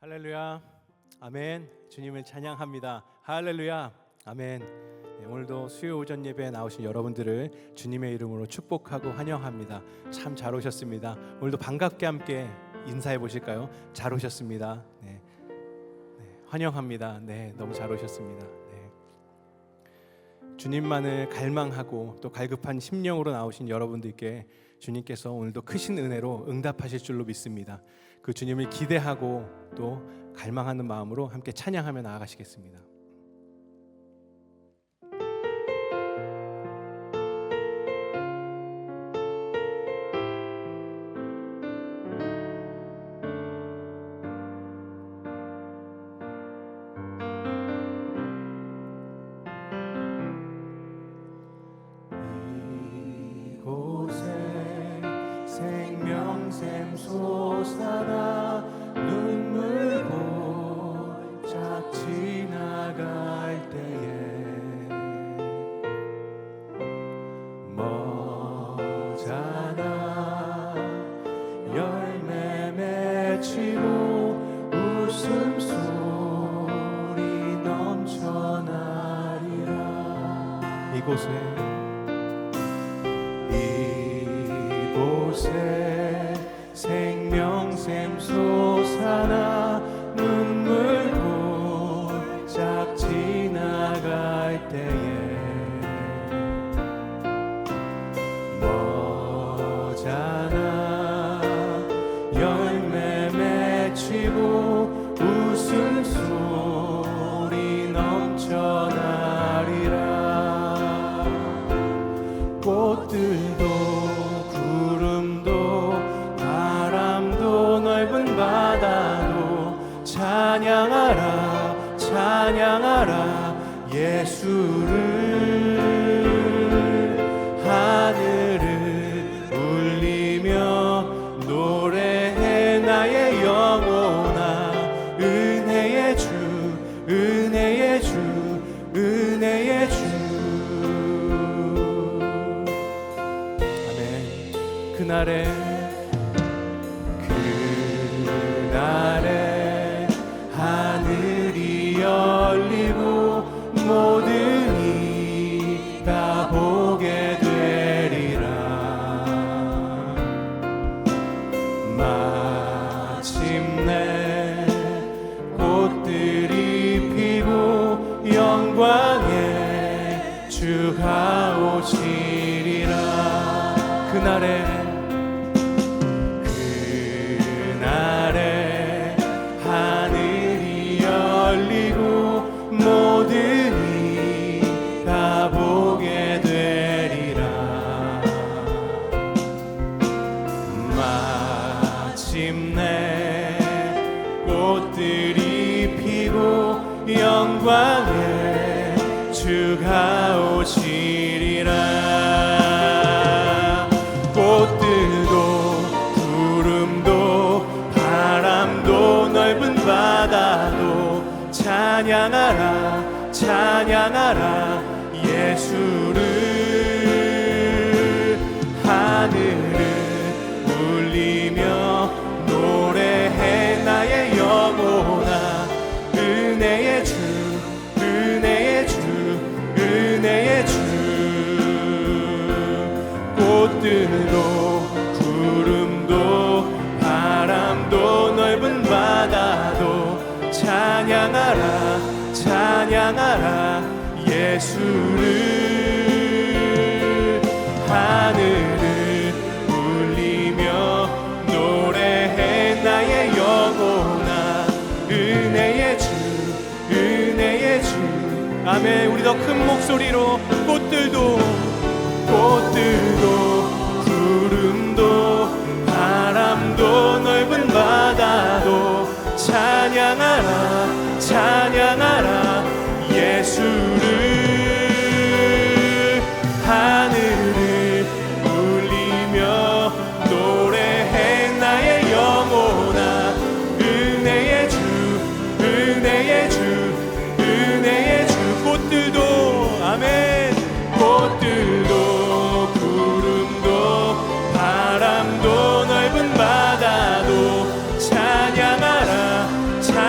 할렐루야, 아멘. 주님을 찬양합니다. 할렐루야, 아멘. 네, 오늘도 수요 오전 예배에 나오신 여러분들을 주님의 이름으로 축복하고 환영합니다. 참 잘 오셨습니다. 오늘도 반갑게 함께 인사해 보실까요? 잘 오셨습니다. 네, 환영합니다. 네, 너무 잘 오셨습니다. 네. 주님만을 갈망하고 또 갈급한 심령으로 나오신 여러분들께 주님께서 오늘도 크신 은혜로 응답하실 줄로 믿습니다. 그 주님을 기대하고 또 갈망하는 마음으로 함께 찬양하며 나아가시겠습니다. 생명샘 솟아나 눈물 골짝 지나갈 때에 머잖아 열매 맺히고 웃음소리 넘쳐나리라. 이곳에 생명샘 솟아나 눈물 골짝 지나갈 때에 머잖아 열매 맺히고 웃음소리 넘쳐나리라. 꽃들도 바다도 찬양하라 찬양하라 예수를. 하늘을 울리며 노래해 나의 영혼아. 은혜의 주 은혜의 주 은혜의 주. 아멘. 그날에 하늘이 열리고 모든 이 다 보게 되리라. 마침내 꽃들이 피고 영광의 주가 오시리라. 그날에 하늘이 열리고 모든 이 다 보게 되리라. 마침내 꽃들이 피고 영광의 주가 오시리라. 꽃들도 구름도 바람도 넓은 바다도 찬양하라 찬양하라 예수를. 하늘을 울리며 노래해 나의 영혼아. 은혜의 주 은혜의 주 은혜의 주. 꽃들도 구름도 바람도 넓은 바다도 찬양하라 찬양하라 예수를. 하늘을 울리며 노래해 나의 영혼아. 은혜의 주 은혜의 주. 아멘. 우리 더 큰 목소리로 꽃들도 구름도 바람도 넓은 바다도 찬양하라 찬양하라 예수를. 하늘을 울리며 노래해 나의 영혼아. 은혜의 주 은혜의 주 은혜의 주. 꽃들도 아멘. 꽃들도 구름도 바람도 넓은 바다도 찬양하라 찬양하라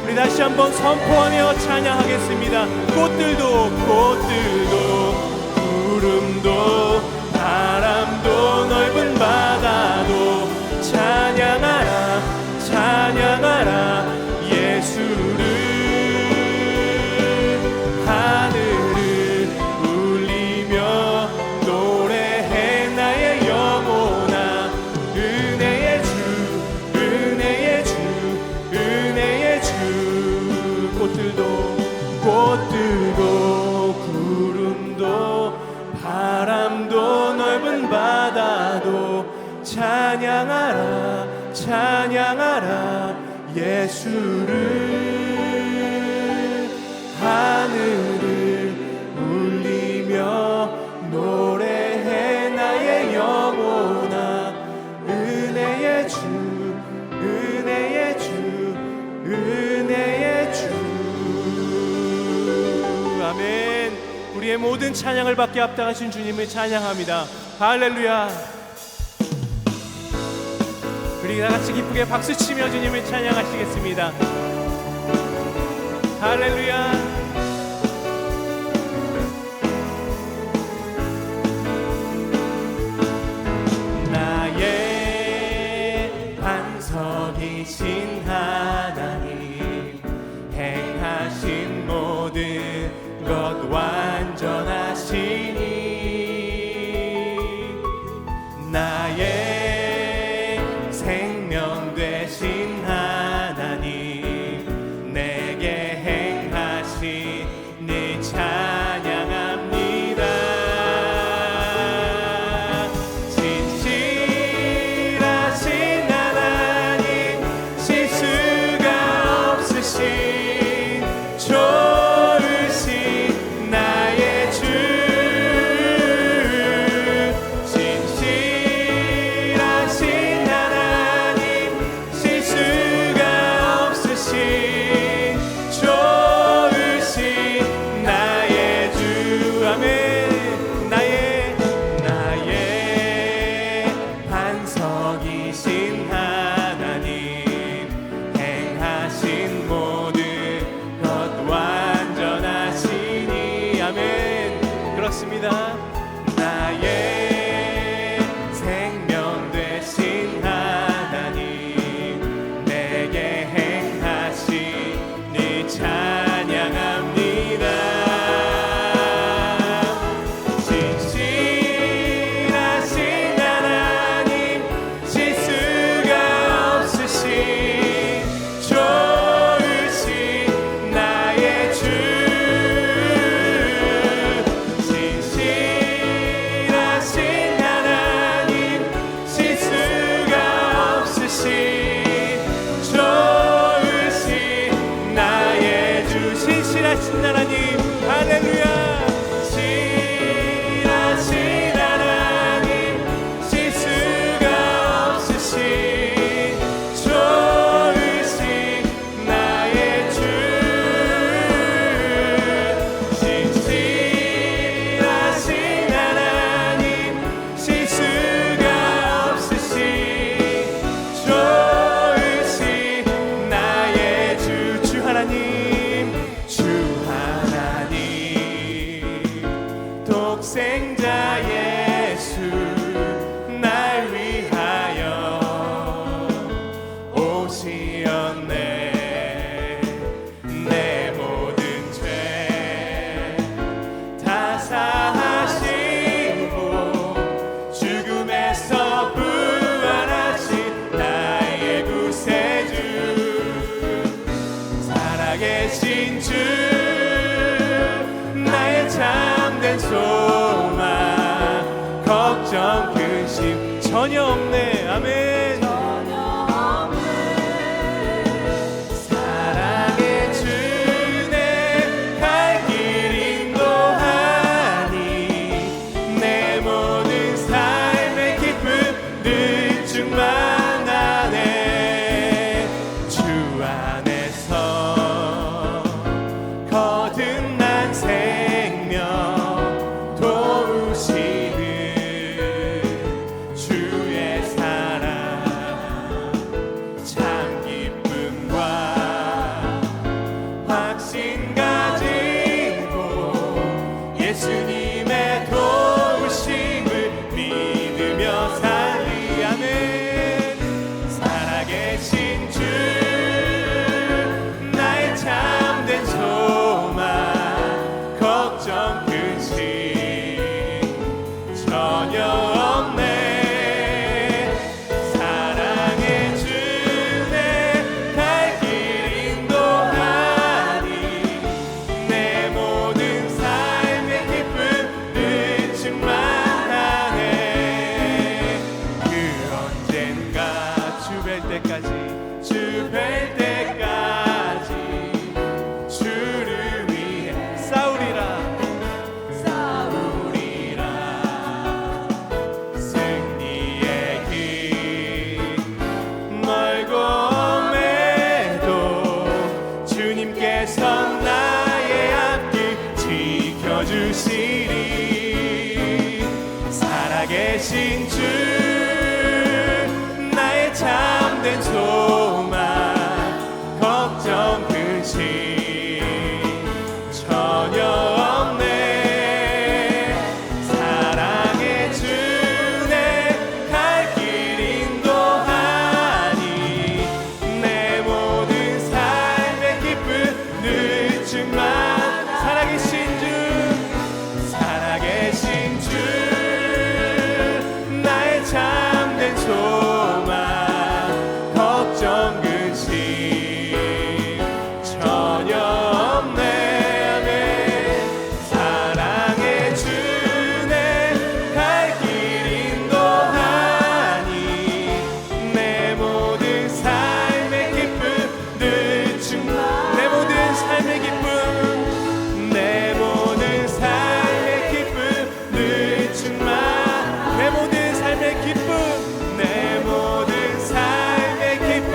우리 다시 한번 선포하며 찬양하겠습니다. 꽃들도 구름도 바람도 넓은 바다도 찬양하라 찬양하라 예수를. 하늘을 울리며 노래해 나의 영혼아. 은혜의 주 은혜의 주 은혜의 주. 꽃들도 구름도 바람도 넓은 바다도 찬양하라 찬양하라 예수를. 하늘을 울리며 노래해 나의 영혼아. 은혜의 주 은혜의 주 은혜의 주. 아멘. 우리의 모든 찬양을 받게 합당하신 주님을 찬양합니다. 할렐루야. 우리 다같이 기쁘게 박수치며 주님을 찬양하시겠습니다. 할렐루야. 나의 반석이신 하나님 행하신 모든 것 완전하시니 나의 생명 되신 하나님 내게 행하시니 찬양합니다. 진실하신 하나님 실수가 없으신 좋으신 나의 주. 진실하신 하나님 실수가 없으신 좋으신 나의 주. 아멘. 나의 반석이신 하나님 행하신 모든 것 완전하시니. 아멘. 그렇습니다. 나의 생명 되신 하나님 내게 행하시니 찬양합니다. 진실하신 하나님 실수가 없으신 좋으신 나의 주. 진실하신 근심 전혀 없네. 사랑의 주네 갈 길 인도하니 내 모든 삶의 기쁨 늘 충만. 살아계신 주 나의 참된 소망 걱정 근심 전혀 없네. 사랑의 주네 갈 길 인도하니 내 모든 삶의 기쁨 늘 충만. 내 모든 삶의 기쁨 내 모든 삶의 기쁨 늘 충만. 내 모든 삶의 기쁨 내 모든 삶의 기쁨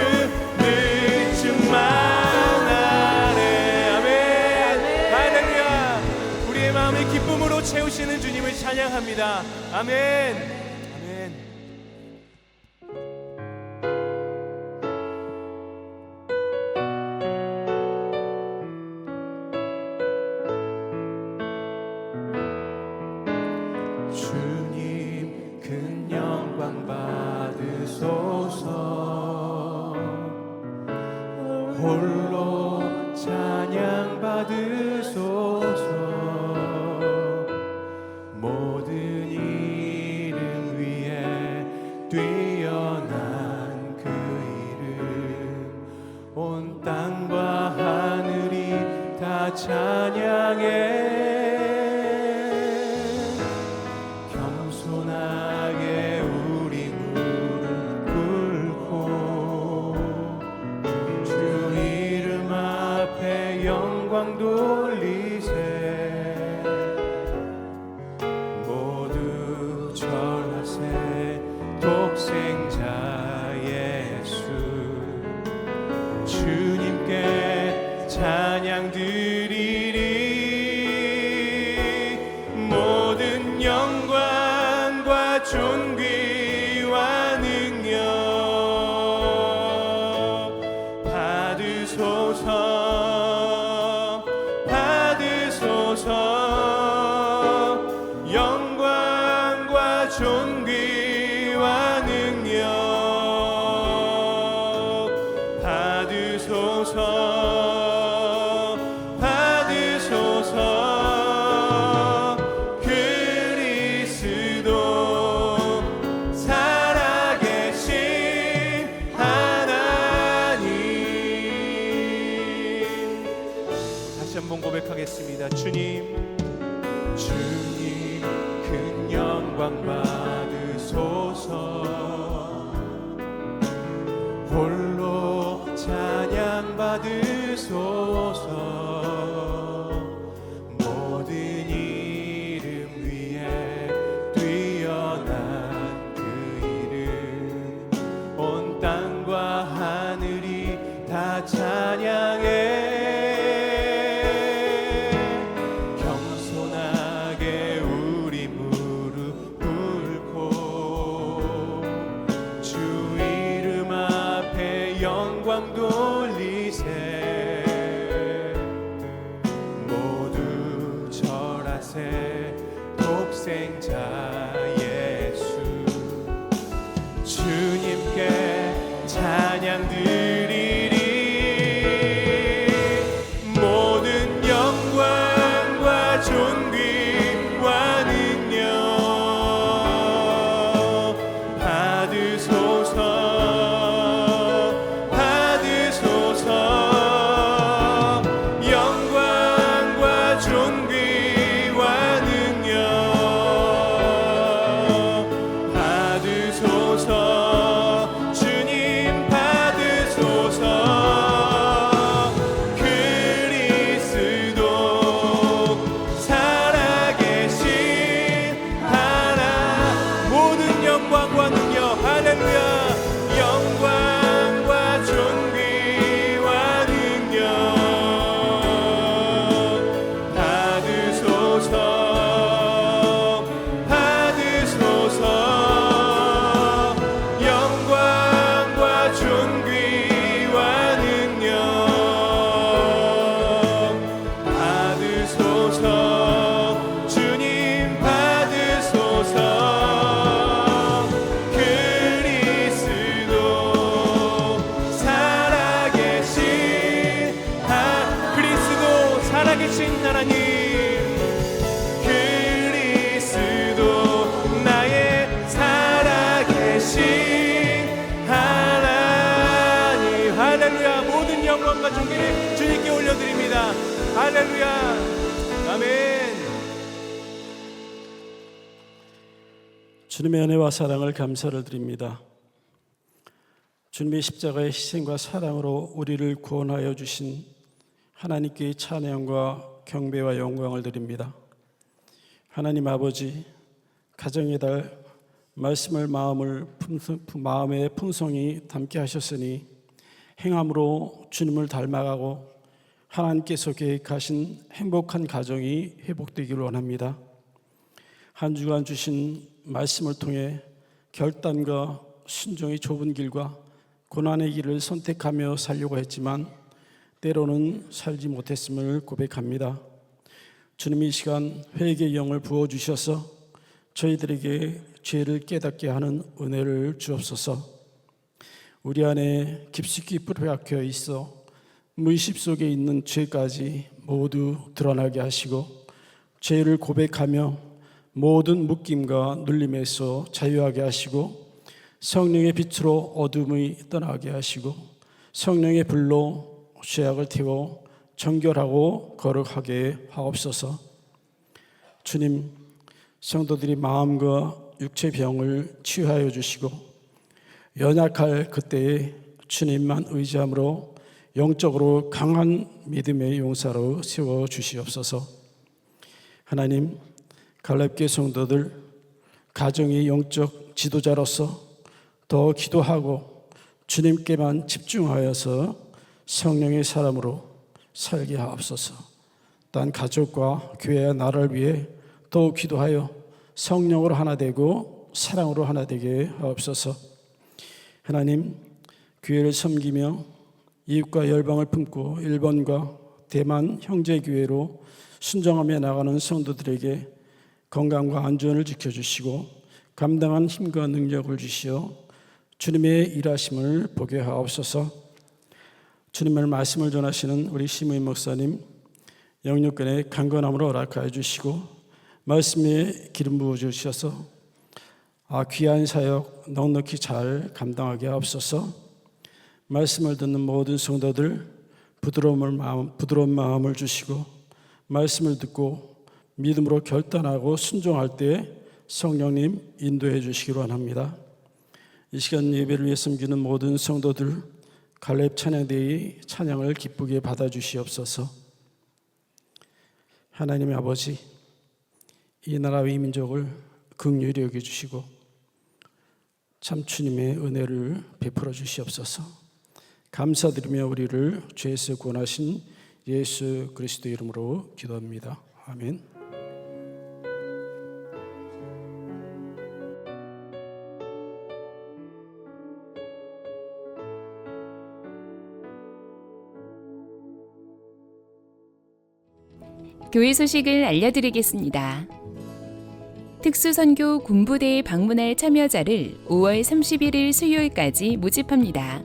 늘 충만하네. 아멘. 할렐루야. 우리의 마음을 기쁨으로 채우시는 주님을 찬양합니다. 아멘. 아멘. 주님 큰 영광 받으소서. 홀로 찬양 받으소서. 모든 이름 위에 뛰어난 그 이름 온 땅과 하늘이 다 찬양해. 겸손하게 우리 무릎 꿇고 주 이름 앞에 영광 돌리세. 모두 절하세. 독생자 예수 주님께 찬양 드리리. 모든 영광과 존귀와 능력 받으소서. 받으소서. 영광과 존귀와 능력 받으소서. 받으소서. 그리스도 살아계신 하나님. 다시 한번 고백하겠습니다. 주님 큰 영광 받으소서. 홀로 찬양 받으소서. 모든 이름 위에 뛰어난 그 이름 온 땅과 하늘이 다 찬양해. 겸손하게 우리 무릎 꿇고 주 이름 앞에 영광 돌리세. 살아계신 하나님, 그리스도 나의 살아계신 하나님. 할렐루야. 모든 영광과 존귀를 주님께 올려드립니다. 할렐루야. 아멘. 주님의 은혜와 사랑을 감사를 드립니다. 주님의 십자가의 희생과 사랑으로 우리를 구원하여 주신 하나님께 찬양과 경배와 영광을 드립니다. 하나님 아버지, 가정의 달 말씀을 마음의 풍성히 담게 하셨으니 행함으로 주님을 닮아가고 하나님께서 계획하신 행복한 가정이 회복되기를 원합니다. 한 주간 주신 말씀을 통해 결단과 순종의 좁은 길과 고난의 길을 선택하며 살려고 했지만 때로는 살지 못했음을 고백합니다. 주님, 이 시간 회개의 영을 부어주셔서 저희들에게 죄를 깨닫게 하는 은혜를 주옵소서. 우리 안에 깊숙이 뿌리박혀 있어 무의식 속에 있는 죄까지 모두 드러나게 하시고 죄를 고백하며 모든 묶임과 눌림에서 자유하게 하시고 성령의 빛으로 어둠이 떠나게 하시고 성령의 불로 죄악을 태워 정결하고 거룩하게 하옵소서. 주님, 성도들이 마음과 육체 병을 치유하여 주시고 연약할 그때에 주님만 의지함으로 영적으로 강한 믿음의 용사로 세워 주시옵소서. 하나님, 갈렙교회 성도들 가정의 영적 지도자로서 더 기도하고 주님께만 집중하여서 성령의 사람으로 살게 하옵소서. 단 가족과 교회와 나라를 위해 더욱 기도하여 성령으로 하나 되고 사랑으로 하나 되게 하옵소서. 하나님, 교회를 섬기며 이웃과 열방을 품고 일본과 대만 형제교회로 순종하며 나가는 성도들에게 건강과 안전을 지켜주시고 감당한 힘과 능력을 주시어 주님의 일하심을 보게 하옵소서. 주님의 말씀을 전하시는 우리 심의 목사님 영육간의 강건함으로 허락하여 주시고 말씀에 기름 부어 주셔서 귀한 사역 넉넉히 잘 감당하게 하옵소서. 말씀을 듣는 모든 성도들 부드러운 마음을 주시고 말씀을 듣고 믿음으로 결단하고 순종할 때 성령님 인도해 주시기로 원합니다. 이 시간 예배를 위해 섬기는 모든 성도들 갈렙 찬양대의 찬양을 기쁘게 받아주시옵소서. 하나님의 아버지, 이 나라와 이 민족을 긍휼히 여겨주시고 참 주님의 은혜를 베풀어 주시옵소서. 감사드리며 우리를 죄에서 구원하신 예수 그리스도 이름으로 기도합니다. 아멘. 교회 소식을 알려드리겠습니다. 특수선교 군부대에 방문할 참여자를 5월 31일 수요일까지 모집합니다.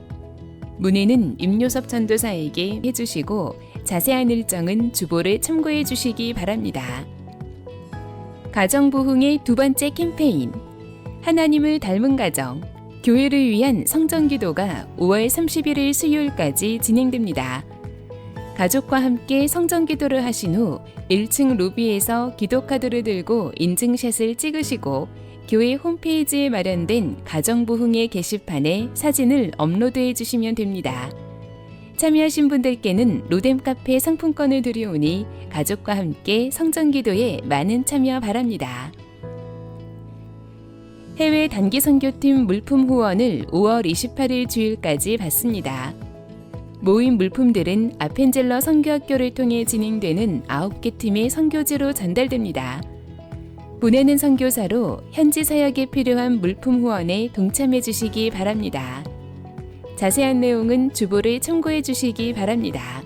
문의는 임요섭 전도사에게 해주시고 자세한 일정은 주보를 참고해 주시기 바랍니다. 가정부흥의 두 번째 캠페인 하나님을 닮은 가정, 교회를 위한 성전기도가 5월 31일 수요일까지 진행됩니다. 가족과 함께 성전기도를 하신 후 1층 로비에서 기도카드를 들고 인증샷을 찍으시고 교회 홈페이지에 마련된 가정부흥의 게시판에 사진을 업로드해 주시면 됩니다. 참여하신 분들께는 로뎀카페 상품권을 드리오니 가족과 함께 성전기도에 많은 참여 바랍니다. 해외 단기선교팀 물품 후원을 5월 28일 주일까지 받습니다. 모인 물품들은 아펜젤러 선교학교를 통해 진행되는 9개 팀의 선교지로 전달됩니다. 보내는 선교사로 현지 사역에 필요한 물품 후원에 동참해 주시기 바랍니다. 자세한 내용은 주보를 참고해 주시기 바랍니다.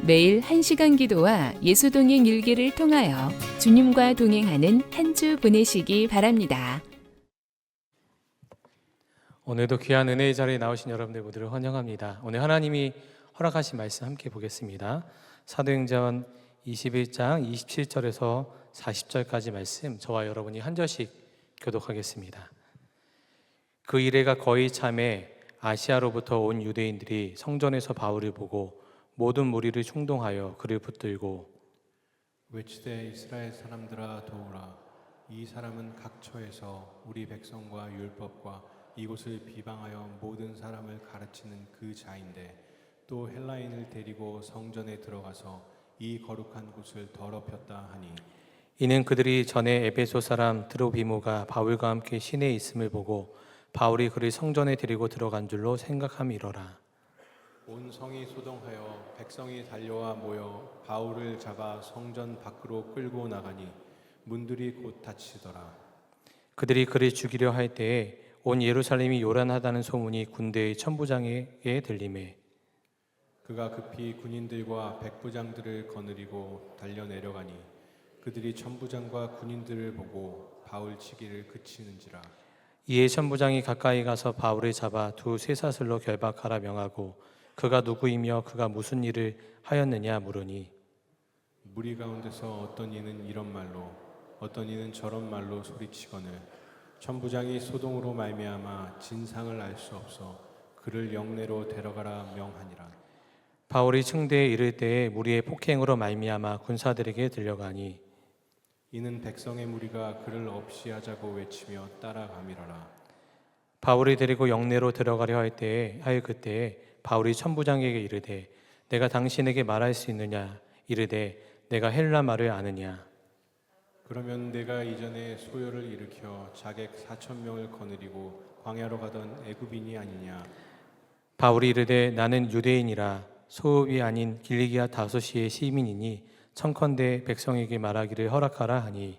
매일 1시간 기도와 예수동행 일기를 통하여 주님과 동행하는 한 주 보내시기 바랍니다. 오늘도 귀한 은혜의 자리에 나오신 여러분들 모두를 환영합니다. 오늘 하나님이 허락하신 말씀 함께 보겠습니다. 사도행전 21장 27절에서 40절까지 말씀 저와 여러분이 한 절씩 교독하겠습니다. 그 이래가 거의 참에 아시아로부터 온 유대인들이 성전에서 바울을 보고 모든 무리를 충동하여 그를 붙들고 외치되 이스라엘 사람들아 도우라. 이 사람은 각처에서 우리 백성과 율법과 이곳을 비방하여 모든 사람을 가르치는 그 자인데 또 헬라인을 데리고 성전에 들어가서 이 거룩한 곳을 더럽혔다 하니 이는 그들이 전에 에베소 사람 드로비모가 바울과 함께 시내에 있음을 보고 바울이 그를 성전에 데리고 들어간 줄로 생각함이로라. 온 성이 소동하여 백성이 달려와 모여 바울을 잡아 성전 밖으로 끌고 나가니 문들이 곧 닫히더라. 그들이 그를 죽이려 할 때에 온 예루살렘이 요란하다는 소문이 군대의 천부장에게 들리매 그가 급히 군인들과 백부장들을 거느리고 달려 내려가니 그들이 천부장과 군인들을 보고 바울 치기를 그치는지라. 이에 천부장이 가까이 가서 바울을 잡아 두 쇠사슬로 결박하라 명하고 그가 누구이며 그가 무슨 일을 하였느냐 물으니 무리 가운데서 어떤 이는 이런 말로 어떤 이는 저런 말로 소리치거늘 천부장이 소동으로 말미암아 진상을 알 수 없어 그를 영내로 데려가라 명하니라. 바울이 층대에 이를 때에 무리의 폭행으로 말미암아 군사들에게 들려가니 이는 백성의 무리가 그를 없이 하자고 외치며 따라가미러라. 바울이 데리고 영내로 들어가려 할 그때에 바울이 천부장에게 이르되 내가 당신에게 말할 수 있느냐 이르되 내가 헬라 말을 아느냐. 그러면 내가 이전에 소요를 일으켜 자객 4,000명을 거느리고 광야로 가던 애굽인이 아니냐. 바울이 이르되 나는 유대인이라 소읍이 아닌 길리기아 다소시의 시민이니 청컨대 백성에게 말하기를 허락하라 하니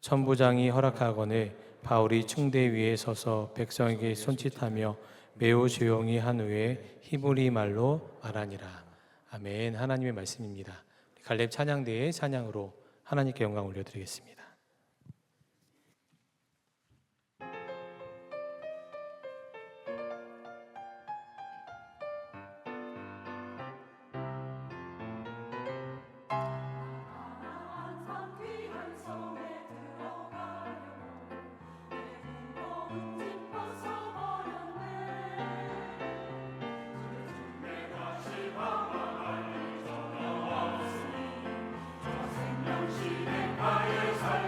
천부장이 허락하거늘 바울이 층대 위에 서서 백성에게 손짓하며 매우 조용히 한 후에 히브리 말로 말하니라. 아멘. 하나님의 말씀입니다. 갈렙 찬양대의 찬양으로 하나님께 영광 올려드리겠습니다. 영신의 가에 살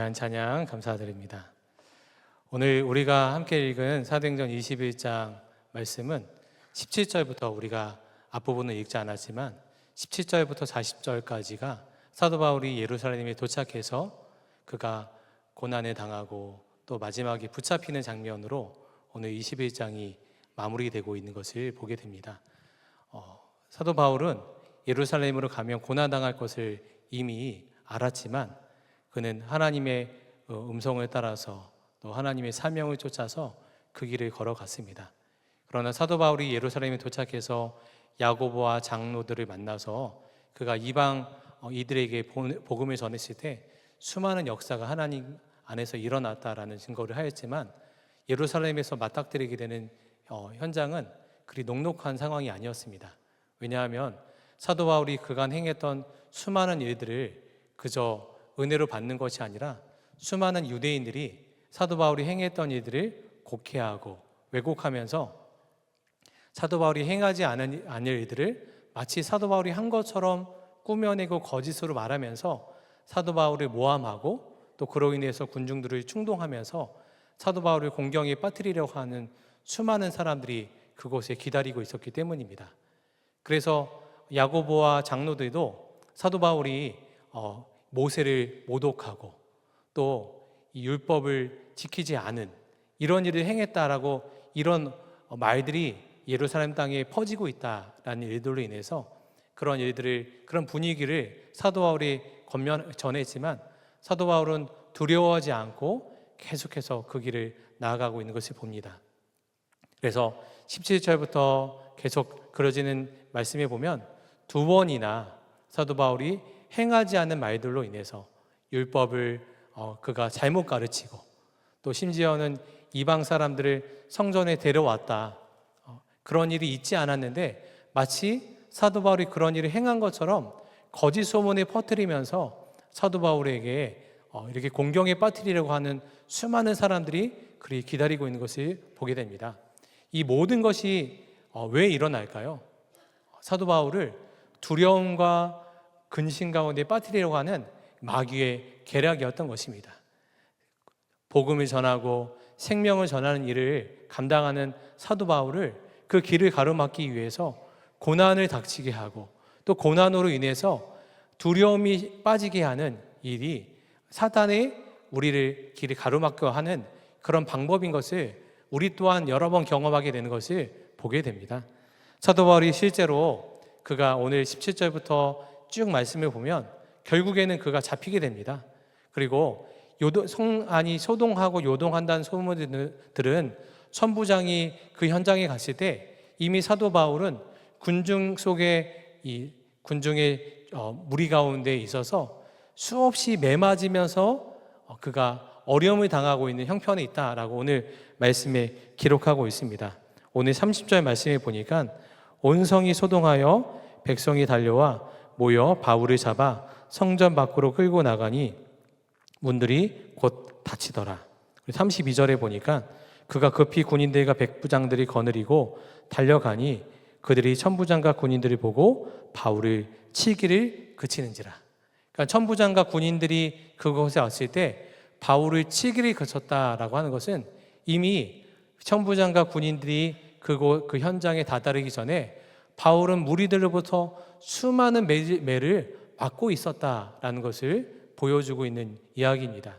귀한 찬양 감사드립니다. 오늘 우리가 함께 읽은 사도행전 21장 말씀은 17절부터 우리가 앞부분은 읽지 않았지만 17절부터 40절까지가 사도 바울이 예루살렘에 도착해서 그가 고난을 당하고 또 마지막에 붙잡히는 장면으로 오늘 21장이 마무리되고 있는 것을 보게 됩니다. 사도 바울은 예루살렘으로 가면 고난당할 것을 이미 알았지만 그는 하나님의 음성을 따라서 또 하나님의 사명을 쫓아서 그 길을 걸어갔습니다. 그러나 사도 바울이 예루살렘에 도착해서 야고보와 장로들을 만나서 그가 이방 이들에게 복음을 전했을 때 수많은 역사가 하나님 안에서 일어났다라는 증거를 하였지만 예루살렘에서 맞닥뜨리게 되는 현장은 그리 녹록한 상황이 아니었습니다. 왜냐하면 사도 바울이 그간 행했던 수많은 일들을 그저 은혜로 받는 것이 아니라 수많은 유대인들이 사도 바울이 행했던 일들을 곡해하고 왜곡하면서 사도 바울이 행하지 않을 일들을 마치 사도 바울이 한 것처럼 꾸며내고 거짓으로 말하면서 사도 바울을 모함하고 또 그로 인해서 군중들을 충동하면서 사도 바울을 공경에 빠뜨리려고 하는 수많은 사람들이 그곳에 기다리고 있었기 때문입니다. 그래서 야고보와 장로들도 사도 바울이 모세를 모독하고 또 이 율법을 지키지 않은 이런 일을 행했다라고 이런 말들이 예루살렘 땅에 퍼지고 있다라는 일들로 인해서 그런 일들을 그런 분위기를 사도 바울이 전했지만 사도 바울은 두려워하지 않고 계속해서 그 길을 나아가고 있는 것을 봅니다. 그래서 17절부터 계속 그려지는 말씀에 보면 두 번이나 사도 바울이 행하지 않은 말들로 인해서 율법을 그가 잘못 가르치고 또 심지어는 이방 사람들을 성전에 데려왔다 그런 일이 있지 않았는데 마치 사도 바울이 그런 일을 행한 것처럼 거짓 소문을 퍼뜨리면서 사도 바울에게 이렇게 공경에 빠뜨리려고 하는 수많은 사람들이 그리 기다리고 있는 것을 보게 됩니다. 이 모든 것이 왜 일어날까요? 사도 바울을 두려움과 근심 가운데 빠뜨리려고 하는 마귀의 계략이었던 것입니다. 복음을 전하고 생명을 전하는 일을 감당하는 사도 바울을 그 길을 가로막기 위해서 고난을 닥치게 하고 또 고난으로 인해서 두려움이 빠지게 하는 일이 사단의 우리를 길을 가로막게 하는 그런 방법인 것을 우리 또한 여러 번 경험하게 되는 것을 보게 됩니다. 사도 바울이 실제로 그가 오늘 17절부터 쭉 말씀을 보면 결국에는 그가 잡히게 됩니다. 그리고 성 안이 소동하고 요동한다는 소문들은 천부장이 그 현장에 갔을 때 이미 사도 바울은 군중 속에 이 군중의 무리 가운데 있어서 수없이 매맞으면서 그가 어려움을 당하고 있는 형편에 있다라고 오늘 말씀에 기록하고 있습니다. 오늘 30절 말씀에 보니까 온 성이 소동하여 백성이 달려와 모여 바울을 잡아 성전 밖으로 끌고 나가니 문들이 곧 닫히더라. 32절에 보니까 그가 급히 군인들과 백부장들이 거느리고 달려가니 그들이 천부장과 군인들을 보고 바울을 치기를 그치는지라. 그러니까 천부장과 군인들이 그곳에 왔을 때 바울을 치기를 그쳤다라고 하는 것은 이미 천부장과 군인들이 그 현장에 다다르기 전에 바울은 무리들로부터 수많은 매를 맞고 있었다라는 것을 보여주고 있는 이야기입니다.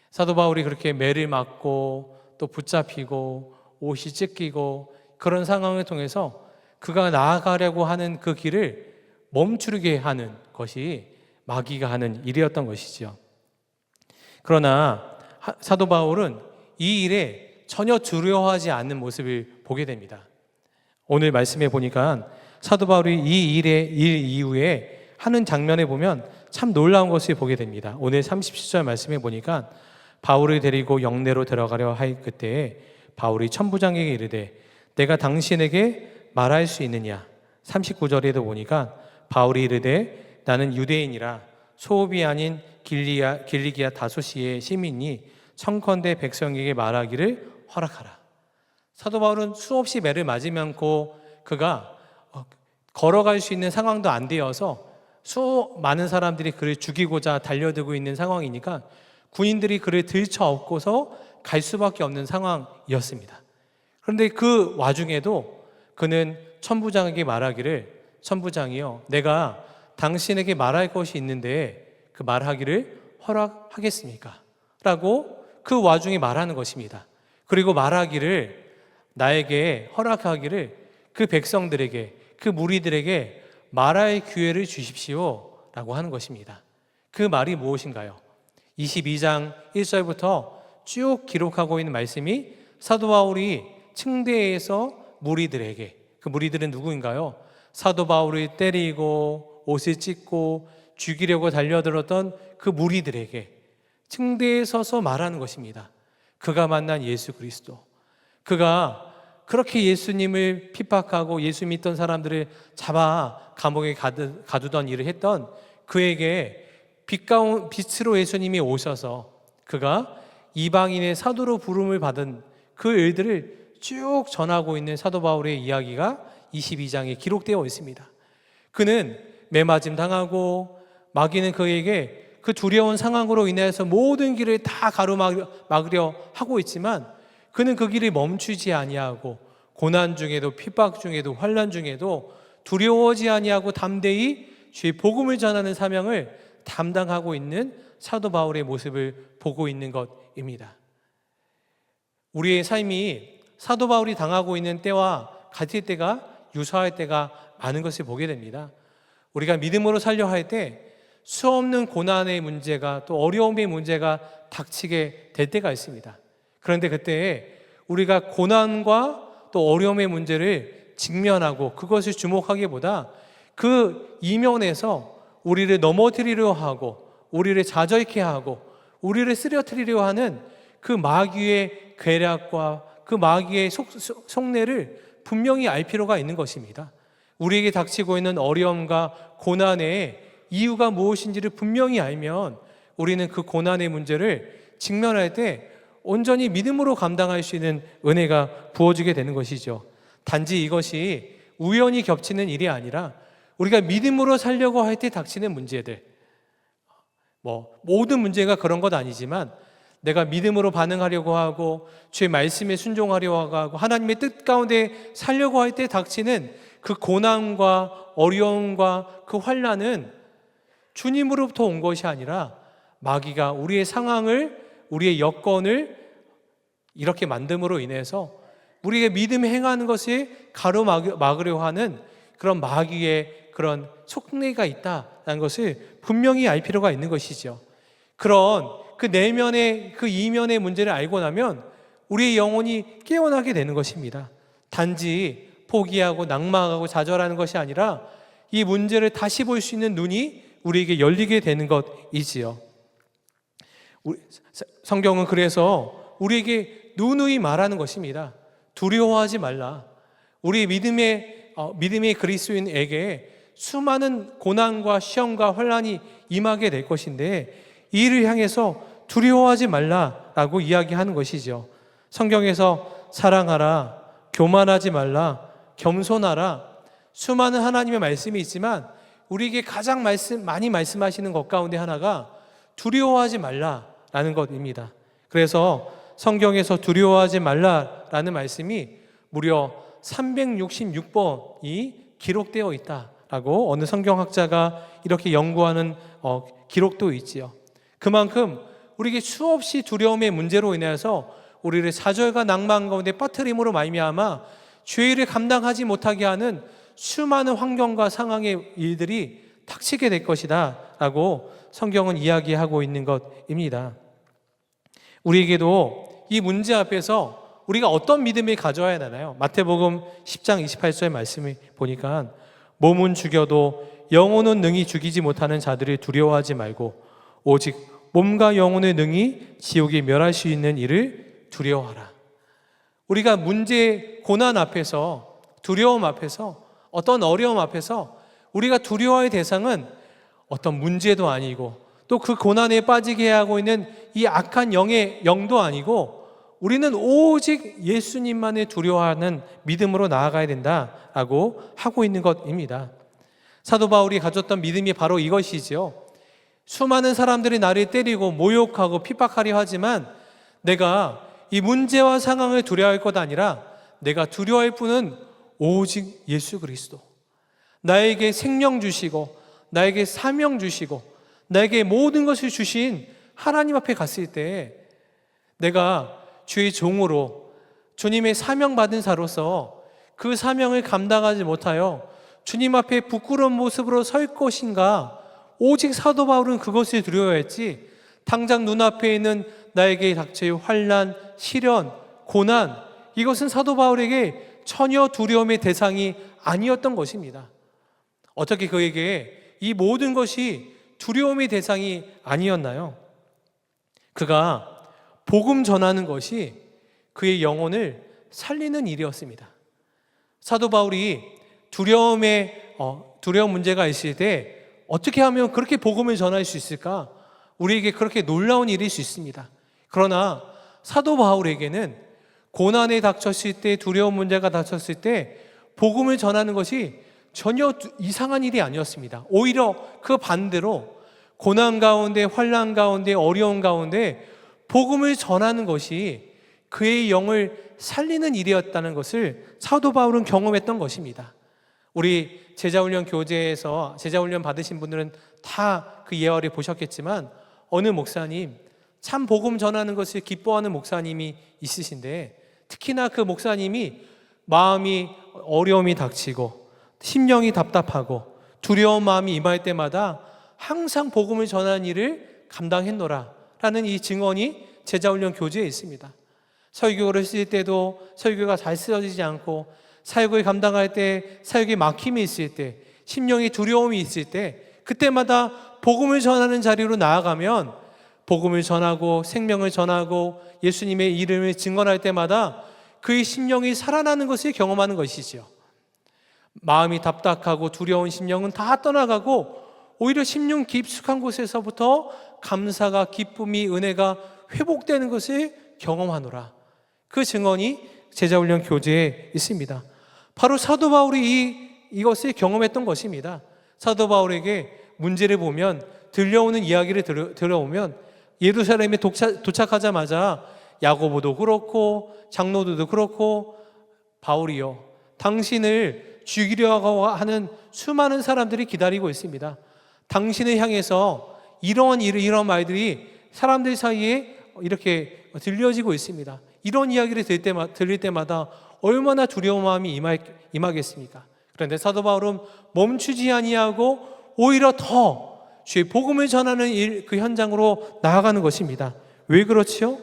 사도 바울이 그렇게 매를 맞고 또 붙잡히고 옷이 찢기고 그런 상황을 통해서 그가 나아가려고 하는 그 길을 멈추게 하는 것이 마귀가 하는 일이었던 것이지요. 그러나 사도 바울은 이 일에 전혀 두려워하지 않는 모습을 보게 됩니다. 오늘 말씀해 보니까 사도 바울이 이 일 이후에 하는 장면에 보면 참 놀라운 것을 보게 됩니다. 오늘 37절 말씀해 보니까 바울을 데리고 영내로 들어가려 할 그때에 바울이 천부장에게 이르되 내가 당신에게 말할 수 있느냐. 39절에도 보니까 바울이 이르되 나는 유대인이라 소읍이 아닌 길리기아 다소시의 시민이 청컨대 백성에게 말하기를 허락하라. 사도 바울은 수없이 매를 맞으면고 그가 걸어갈 수 있는 상황도 안 되어서 많은 사람들이 그를 죽이고자 달려들고 있는 상황이니까 군인들이 그를 들쳐업고서 갈 수밖에 없는 상황이었습니다. 그런데 그 와중에도 그는 천부장에게 말하기를, 천부장이여, 내가 당신에게 말할 것이 있는데 그 말하기를 허락하겠습니까? 라고 그 와중에 말하는 것입니다. 그리고 말하기를, 나에게 허락하기를 그 백성들에게, 그 무리들에게 말할 기회를 주십시오 라고 하는 것입니다. 그 말이 무엇인가요? 22장 1절부터 쭉 기록하고 있는 말씀이 사도 바울이 층대에서 무리들에게, 그 무리들은 누구인가요? 사도 바울을 때리고 옷을 찢고 죽이려고 달려들었던 그 무리들에게 층대에 서서 말하는 것입니다. 그가 만난 예수 그리스도, 그가 그렇게 예수님을 핍박하고 예수 믿던 사람들을 잡아 감옥에 가두던 일을 했던 그에게 빛으로 예수님이 오셔서 그가 이방인의 사도로 부름을 받은 그 일들을 쭉 전하고 있는 사도 바울의 이야기가 22장에 기록되어 있습니다. 그는 매맞음 당하고 마귀는 그에게 그 두려운 상황으로 인해서 모든 길을 다 가로막으려 하고 있지만 그는 그 길을 멈추지 아니하고 고난 중에도 핍박 중에도 환난 중에도 두려워하지 아니하고 담대히 주의 복음을 전하는 사명을 담당하고 있는 사도 바울의 모습을 보고 있는 것입니다. 우리의 삶이 사도 바울이 당하고 있는 때와 같을 때가 유사할 때가 많은 것을 보게 됩니다. 우리가 믿음으로 살려 할 때 수없는 고난의 문제가 또 어려움의 문제가 닥치게 될 때가 있습니다. 그런데 그때 우리가 고난과 또 어려움의 문제를 직면하고 그것을 주목하기보다 그 이면에서 우리를 넘어뜨리려 하고 우리를 좌절케 하고 우리를 쓰러뜨리려 하는 그 마귀의 괴략과 그 마귀의 속내를 분명히 알 필요가 있는 것입니다. 우리에게 닥치고 있는 어려움과 고난의 이유가 무엇인지를 분명히 알면 우리는 그 고난의 문제를 직면할 때 온전히 믿음으로 감당할 수 있는 은혜가 부어지게 되는 것이죠. 단지 이것이 우연히 겹치는 일이 아니라 우리가 믿음으로 살려고 할 때 닥치는 문제들, 모든 문제가 그런 것 아니지만 내가 믿음으로 반응하려고 하고 주의 말씀에 순종하려고 하고 하나님의 뜻 가운데 살려고 할 때 닥치는 그 고난과 어려움과 그 환난은 주님으로부터 온 것이 아니라 마귀가 우리의 상황을, 우리의 여건을 이렇게 만듦으로 인해서 우리가 믿음에 행하는 것을 가로막으려 하는 그런 마귀의 그런 속내가 있다는 것을 분명히 알 필요가 있는 것이죠. 그런 그 내면의 그 이면의 문제를 알고 나면 우리의 영혼이 깨어나게 되는 것입니다. 단지 포기하고 낭망하고 좌절하는 것이 아니라 이 문제를 다시 볼 수 있는 눈이 우리에게 열리게 되는 것이지요. 성경은 그래서 우리에게 누누이 말하는 것입니다. 두려워하지 말라. 우리 믿음의 그리스도인에게 수많은 고난과 시험과 환난이 임하게 될 것인데 이를 향해서 두려워하지 말라라고 이야기하는 것이죠. 성경에서 사랑하라, 교만하지 말라, 겸손하라, 수많은 하나님의 말씀이 있지만 우리에게 가장 많이 말씀하시는 것 가운데 하나가 두려워하지 말라라는 것입니다. 그래서 성경에서 두려워하지 말라라는 말씀이 무려 366번이 기록되어 있다라고 어느 성경학자가 이렇게 연구하는 기록도 있지요. 그만큼 우리에게 수없이 두려움의 문제로 인해서 우리를 좌절과 낭만 가운데 빠뜨림으로 말미암아 죄를 감당하지 못하게 하는 수많은 환경과 상황의 일들이 닥치게 될 것이다 라고 성경은 이야기하고 있는 것입니다. 우리에게도 이 문제 앞에서 우리가 어떤 믿음을 가져야 하나요? 마태복음 10장 28절 말씀을 보니까 몸은 죽여도 영혼은 능히 죽이지 못하는 자들을 두려워하지 말고 오직 몸과 영혼을 능히 지옥에 멸할 수 있는 일을 두려워하라. 우리가 문제, 고난 앞에서, 두려움 앞에서, 어떤 어려움 앞에서 우리가 두려워할 대상은 어떤 문제도 아니고 또 그 고난에 빠지게 하고 있는 이 악한 영도 아니고 우리는 오직 예수님만을 두려워하는 믿음으로 나아가야 된다라고 하고 있는 것입니다. 사도 바울이 가졌던 믿음이 바로 이것이지요. 수많은 사람들이 나를 때리고 모욕하고 핍박하려 하지만 내가 이 문제와 상황을 두려워할 것 아니라 내가 두려워할 분은 오직 예수 그리스도. 나에게 생명 주시고 나에게 사명 주시고 나에게 모든 것을 주신 하나님 앞에 갔을 때 내가 주의 종으로 주님의 사명 받은 자로서 그 사명을 감당하지 못하여 주님 앞에 부끄러운 모습으로 설 것인가? 오직 사도 바울은 그것을 두려워했지 당장 눈앞에 있는 나에게 닥칠 환난, 시련, 고난, 이것은 사도 바울에게 전혀 두려움의 대상이 아니었던 것입니다. 어떻게 그에게 이 모든 것이 두려움의 대상이 아니었나요? 그가 복음 전하는 것이 그의 영혼을 살리는 일이었습니다. 사도 바울이 두려움 문제가 있을 때 어떻게 하면 그렇게 복음을 전할 수 있을까? 우리에게 그렇게 놀라운 일일 수 있습니다. 그러나 사도 바울에게는 고난에 닥쳤을 때, 두려운 문제가 닥쳤을 때 복음을 전하는 것이 전혀 이상한 일이 아니었습니다. 오히려 그 반대로 고난 가운데, 환난 가운데, 어려운 가운데 복음을 전하는 것이 그의 영을 살리는 일이었다는 것을 사도 바울은 경험했던 것입니다. 우리 제자훈련 교재에서 제자훈련 받으신 분들은 다 그 예화를 보셨겠지만 어느 목사님, 참 복음 전하는 것을 기뻐하는 목사님이 있으신데 특히나 그 목사님이 마음이 어려움이 닥치고 심령이 답답하고 두려운 마음이 임할 때마다 항상 복음을 전하는 일을 감당했노라 라는 이 증언이 제자훈련 교재에 있습니다. 설교를 쓸 때도 설교가 잘 쓰여지지 않고 사역을 감당할 때 사역에 막힘이 있을 때 심령에 두려움이 있을 때 그때마다 복음을 전하는 자리로 나아가면 복음을 전하고 생명을 전하고 예수님의 이름을 증언할 때마다 그의 심령이 살아나는 것을 경험하는 것이죠. 마음이 답답하고 두려운 심령은 다 떠나가고 오히려 심령 깊숙한 곳에서부터 감사가, 기쁨이, 은혜가 회복되는 것을 경험하노라. 그 증언이 제자훈련 교재에 있습니다. 바로 사도 바울이 이것을 경험했던 것입니다. 사도 바울에게 문제를 보면, 들려오는 이야기를 들어오면 예루살렘에 도착하자마자 야고보도 그렇고 장로들도 그렇고 바울이요, 당신을 죽이려고 하는 수많은 사람들이 기다리고 있습니다. 당신을 향해서 이런 말들이 사람들 사이에 이렇게 들려지고 있습니다. 이런 이야기를 들릴 때마다 얼마나 두려운 마음이 임하겠습니까? 그런데 사도 바울은 멈추지 아니하고 오히려 더 주의 복음을 전하는 일, 그 현장으로 나아가는 것입니다. 왜 그렇지요?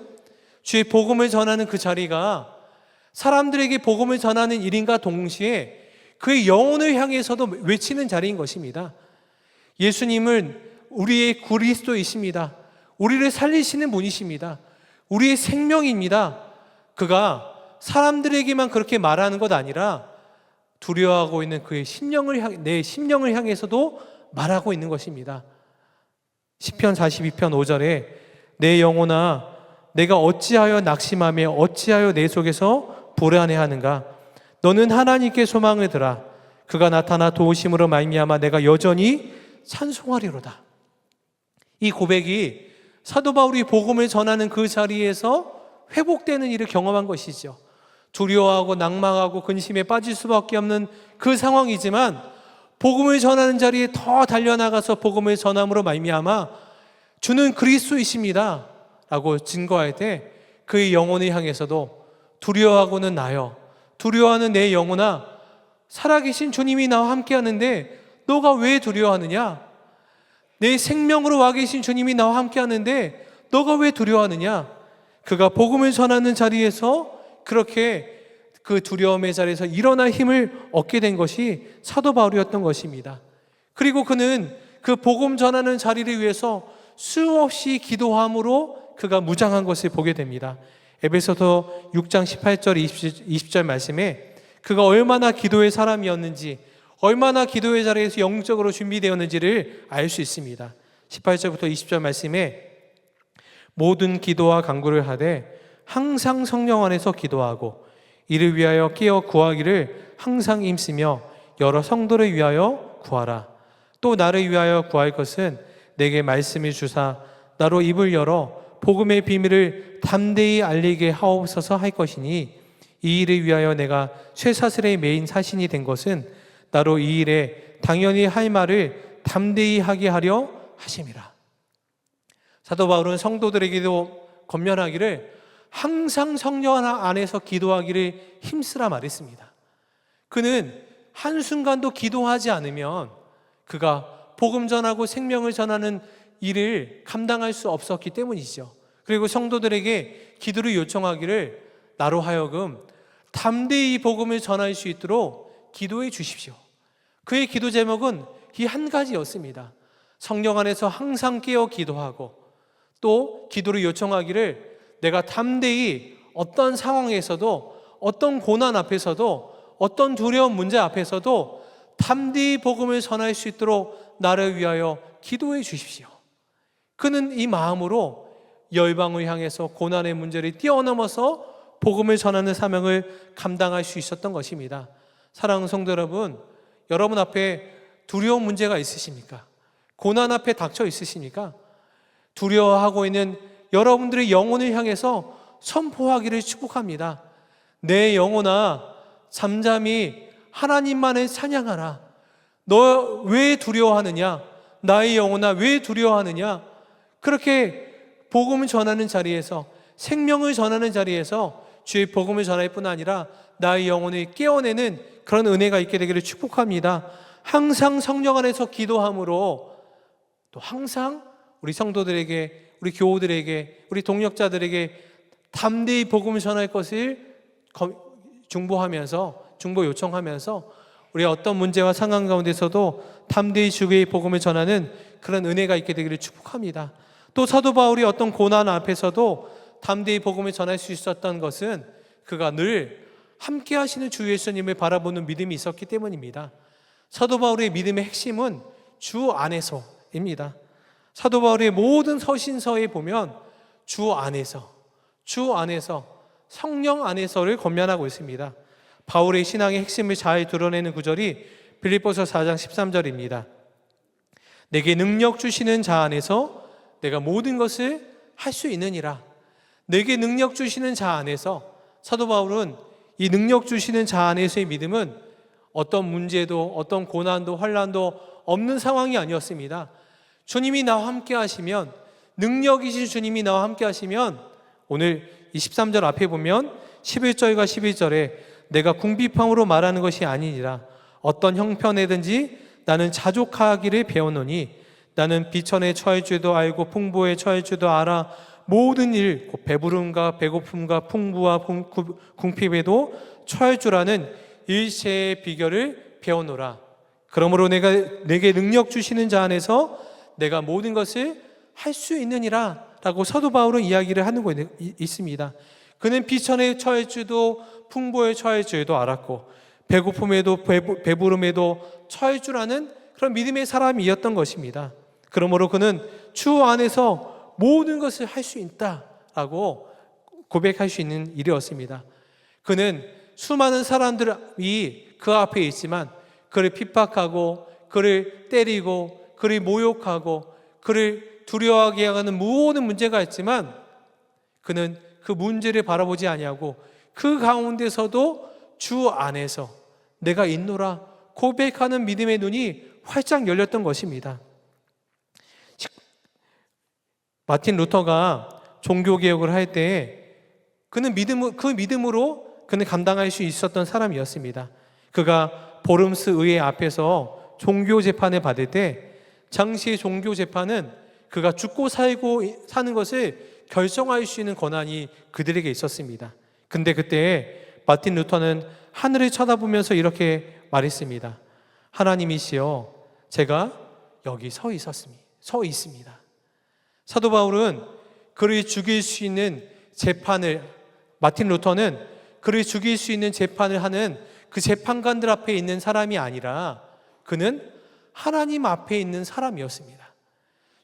주의 복음을 전하는 그 자리가 사람들에게 복음을 전하는 일인가 동시에 그의 영혼을 향해서도 외치는 자리인 것입니다. 예수님은 우리의 그리스도이십니다. 우리를 살리시는 분이십니다. 우리의 생명입니다. 그가 사람들에게만 그렇게 말하는 것 아니라 두려워하고 있는 그의 내 심령을 향해서도 말하고 있는 것입니다. 시편 42편 5절에 내 영혼아 내가 어찌하여 낙심하며 어찌하여 내 속에서 불안해하는가? 너는 하나님께 소망을 들아 그가 나타나 도우심으로 말미암아 내가 여전히 찬송하리로다. 이 고백이 사도 바울이 복음을 전하는 그 자리에서 회복되는 일을 경험한 것이죠. 두려워하고 낭망하고 근심에 빠질 수밖에 없는 그 상황이지만 복음을 전하는 자리에 더 달려나가서 복음을 전함으로 말미암아 주는 그리스도이십니다 라고 증거할 때 그의 영혼을 향해서도 두려워하고는 나여, 두려워하는 내 영혼아, 살아계신 주님이 나와 함께 하는데 너가 왜 두려워하느냐? 내 생명으로 와 계신 주님이 나와 함께 하는데 너가 왜 두려워하느냐? 그가 복음을 전하는 자리에서 그렇게 그 두려움의 자리에서 일어날 힘을 얻게 된 것이 사도 바울이었던 것입니다. 그리고 그는 그 복음 전하는 자리를 위해서 수없이 기도함으로 그가 무장한 것을 보게 됩니다. 에베소서 6장 18절 20절 말씀에 그가 얼마나 기도의 사람이었는지, 얼마나 기도의 자리에서 영적으로 준비되었는지를 알 수 있습니다. 18절부터 20절 말씀에 모든 기도와 간구를 하되 항상 성령 안에서 기도하고 이를 위하여 깨어 구하기를 항상 힘쓰며 여러 성도를 위하여 구하라. 또 나를 위하여 구할 것은 내게 말씀을 주사 나로 입을 열어 복음의 비밀을 담대히 알리게 하옵소서 할 것이니 이 일을 위하여 내가 쇠사슬의 메인 사신이 된 것은 나로 이 일에 당연히 할 말을 담대히 하게 하려 하심이라. 사도 바울은 성도들에게도 권면하기를 항상 성령 안에서 기도하기를 힘쓰라 말했습니다. 그는 한순간도 기도하지 않으면 그가 복음 전하고 생명을 전하는 일을 감당할 수 없었기 때문이죠. 그리고 성도들에게 기도를 요청하기를 나로 하여금 담대히 복음을 전할 수 있도록 기도해 주십시오. 그의 기도 제목은 이 한 가지였습니다. 성령 안에서 항상 깨어 기도하고 또 기도를 요청하기를 내가 담대히 어떤 상황에서도 어떤 고난 앞에서도 어떤 두려운 문제 앞에서도 담대히 복음을 전할 수 있도록 나를 위하여 기도해 주십시오. 그는 이 마음으로 열방을 향해서 고난의 문제를 뛰어넘어서 복음을 전하는 사명을 감당할 수 있었던 것입니다. 사랑하는 성도 여러분, 여러분 앞에 두려운 문제가 있으십니까? 고난 앞에 닥쳐 있으십니까? 두려워하고 있는 여러분들의 영혼을 향해서 선포하기를 축복합니다. 내 영혼아, 잠잠히 하나님만을 찬양하라. 너 왜 두려워하느냐? 나의 영혼아, 왜 두려워하느냐? 그렇게 복음을 전하는 자리에서, 생명을 전하는 자리에서 주의 복음을 전할 뿐 아니라 나의 영혼을 깨어내는 그런 은혜가 있게 되기를 축복합니다. 항상 성령 안에서 기도함으로 또 항상 우리 성도들에게, 우리 교우들에게, 우리 동역자들에게 담대히 복음을 전할 것을 중보 요청하면서 우리 어떤 문제와 상황 가운데서도 담대히 주의 복음을 전하는 그런 은혜가 있게 되기를 축복합니다. 또 사도 바울이 어떤 고난 앞에서도 담대히 복음을 전할 수 있었던 것은 그가 늘 함께 하시는 주 예수님을 바라보는 믿음이 있었기 때문입니다. 사도 바울의 믿음의 핵심은 주 안에서입니다. 사도 바울의 모든 서신서에 보면 주 안에서 성령 안에서를 권면하고 있습니다. 바울의 신앙의 핵심을 잘 드러내는 구절이 빌립보서 4장 13절입니다. 내게 능력 주시는 자 안에서 내가 모든 것을 할 수 있느니라. 내게 능력 주시는 자 안에서, 사도 바울은 이 능력 주시는 자 안에서의 믿음은 어떤 문제도 어떤 고난도 환난도 없는 상황이 아니었습니다. 주님이 나와 함께 하시면, 능력이신 주님이 나와 함께 하시면, 오늘 23절 앞에 보면 11절과 12절에 내가 궁핍함으로 말하는 것이 아니니라. 어떤 형편에든지 나는 자족하기를 배웠노니 나는 비천에 처할 줄도 알고 풍부에 처할 줄도 알아. 모든 일, 배부름과 배고픔과 풍부와 궁핍에도 처할 줄 아는 일체의 비결을 배워노라. 그러므로 내게 능력 주시는 자 안에서 내가 모든 것을 할 수 있느니라 라고 사도 바울은 이야기를 하는 거 있습니다. 그는 비천에 처할 줄도 풍부에 처할 줄도 알았고 배고픔에도 배부름에도 처할 줄 아는 그런 믿음의 사람이었던 것입니다. 그러므로 그는 주 안에서 모든 것을 할 수 있다라고 고백할 수 있는 일이었습니다. 그는 수많은 사람들이 그 앞에 있지만 그를 핍박하고 그를 때리고 그를 모욕하고 그를 두려워하게 하는 모든 문제가 있지만 그는 그 문제를 바라보지 아니하고 그 가운데서도 주 안에서 내가 있노라 고백하는 믿음의 눈이 활짝 열렸던 것입니다. 마틴 루터가 종교개혁을 할 때 그는 그 믿음으로 그는 감당할 수 있었던 사람이었습니다. 그가 보름스 의회 앞에서 종교 재판을 받을 때 당시의 종교 재판은 그가 죽고 살고 사는 것을 결정할 수 있는 권한이 그들에게 있었습니다. 근데 그때 마틴 루터는 하늘을 쳐다보면서 이렇게 말했습니다. 하나님이시여, 제가 여기 서 있습니다. 사도 바울은 그를 죽일 수 있는 마틴 루터는 그를 죽일 수 있는 재판을 하는 그 재판관들 앞에 있는 사람이 아니라 그는 하나님 앞에 있는 사람이었습니다.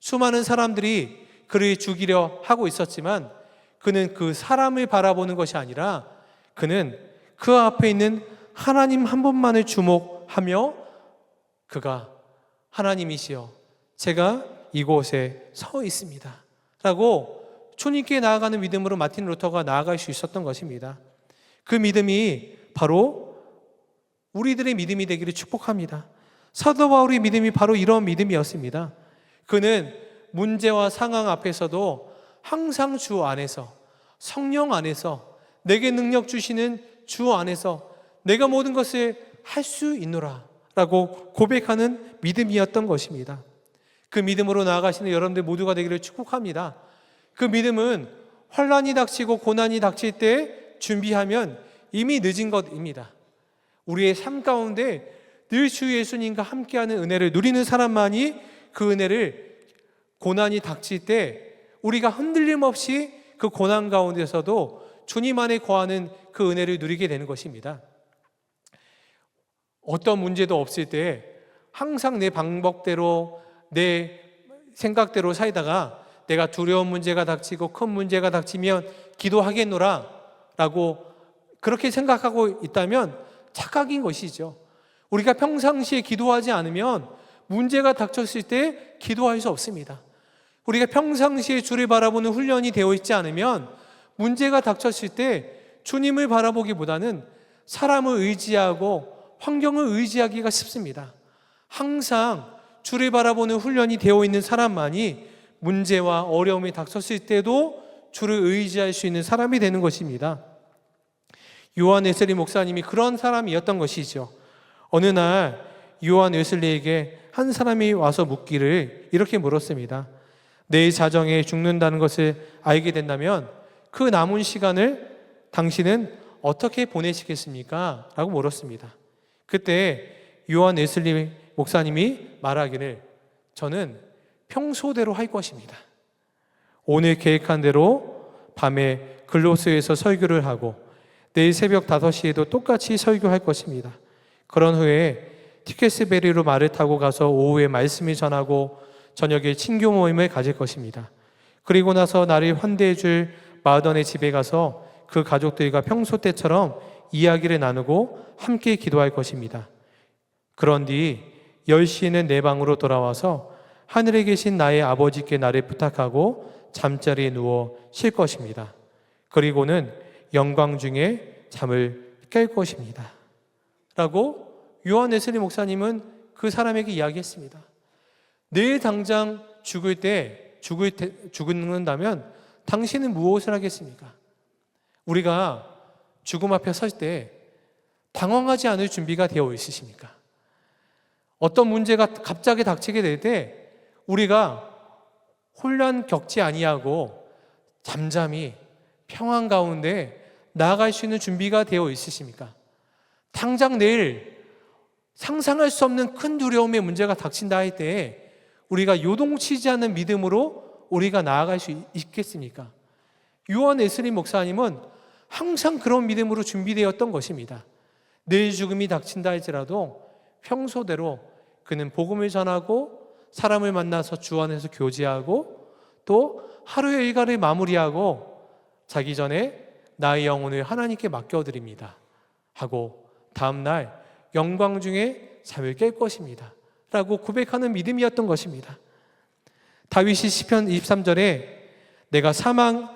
수많은 사람들이 그를 죽이려 하고 있었지만 그는 그 사람을 바라보는 것이 아니라 그는 그 앞에 있는 하나님 한 분만을 주목하며 그가 하나님이시여, 제가 이곳에 서 있습니다 라고 주님께 나아가는 믿음으로 마틴 루터가 나아갈 수 있었던 것입니다. 그 믿음이 바로 우리들의 믿음이 되기를 축복합니다. 사도 바울의 믿음이 바로 이런 믿음이었습니다. 그는 문제와 상황 앞에서도 항상 주 안에서, 성령 안에서, 내게 능력 주시는 주 안에서 내가 모든 것을 할 수 있노라 라고 고백하는 믿음이었던 것입니다. 그 믿음으로 나아가시는 여러분들 모두가 되기를 축복합니다. 그 믿음은 환난이 닥치고 고난이 닥칠 때 준비하면 이미 늦은 것입니다. 우리의 삶 가운데 늘 주 예수님과 함께하는 은혜를 누리는 사람만이 그 은혜를 고난이 닥칠 때 우리가 흔들림 없이 그 고난 가운데서도 주님 안에 거하는 그 은혜를 누리게 되는 것입니다. 어떤 문제도 없을 때 항상 내 방법대로 내 생각대로 살다가 내가 두려운 문제가 닥치고 큰 문제가 닥치면 기도하겠노라 라고 그렇게 생각하고 있다면 착각인 것이죠. 우리가 평상시에 기도하지 않으면 문제가 닥쳤을 때 기도할 수 없습니다. 우리가 평상시에 주를 바라보는 훈련이 되어 있지 않으면 문제가 닥쳤을 때 주님을 바라보기보다는 사람을 의지하고 환경을 의지하기가 쉽습니다. 항상 주를 바라보는 훈련이 되어 있는 사람만이 문제와 어려움이 닥쳤을 때도 주를 의지할 수 있는 사람이 되는 것입니다. 요한 웨슬리 목사님이 그런 사람이었던 것이죠. 어느 날 요한 웨슬리에게 한 사람이 와서 묻기를 이렇게 물었습니다. 내 자정에 죽는다는 것을 알게 된다면 그 남은 시간을 당신은 어떻게 보내시겠습니까? 라고 물었습니다. 그때 요한 웨슬리 목사님이 말하기를 저는 평소대로 할 것입니다. 오늘 계획한 대로 밤에 글로스에서 설교를 하고 내일 새벽 5시에도 똑같이 설교할 것입니다. 그런 후에 티켓스베리로 말을 타고 가서 오후에 말씀을 전하고 저녁에 친교 모임을 가질 것입니다. 그리고 나서 나를 환대해 줄 마더네 집에 가서 그 가족들과 평소 때처럼 이야기를 나누고 함께 기도할 것입니다. 그런 뒤 10시에는 내 방으로 돌아와서 하늘에 계신 나의 아버지께 나를 부탁하고 잠자리에 누워 쉴 것입니다. 그리고는 영광 중에 잠을 깰 것입니다. 라고 요한 웨슬리 목사님은 그 사람에게 이야기했습니다. 내일 당장 죽는다면 당신은 무엇을 하겠습니까? 우리가 죽음 앞에 설 때 당황하지 않을 준비가 되어 있으십니까? 어떤 문제가 갑자기 닥치게 될 때 우리가 혼란 겪지 아니하고 잠잠히 평안 가운데 나아갈 수 있는 준비가 되어 있으십니까? 당장 내일 상상할 수 없는 큰 두려움의 문제가 닥친다 할 때 우리가 요동치지 않는 믿음으로 우리가 나아갈 수 있겠습니까? 요한 웨슬리 목사님은 항상 그런 믿음으로 준비되었던 것입니다. 내일 죽음이 닥친다 할지라도 평소대로 그는 복음을 전하고 사람을 만나서 주 안에서 교제하고 또 하루의 일과를 마무리하고 자기 전에 나의 영혼을 하나님께 맡겨드립니다 하고 다음날 영광 중에 잠을 깰 것입니다 라고 고백하는 믿음이었던 것입니다. 다윗이 시편 23절에 내가 사망의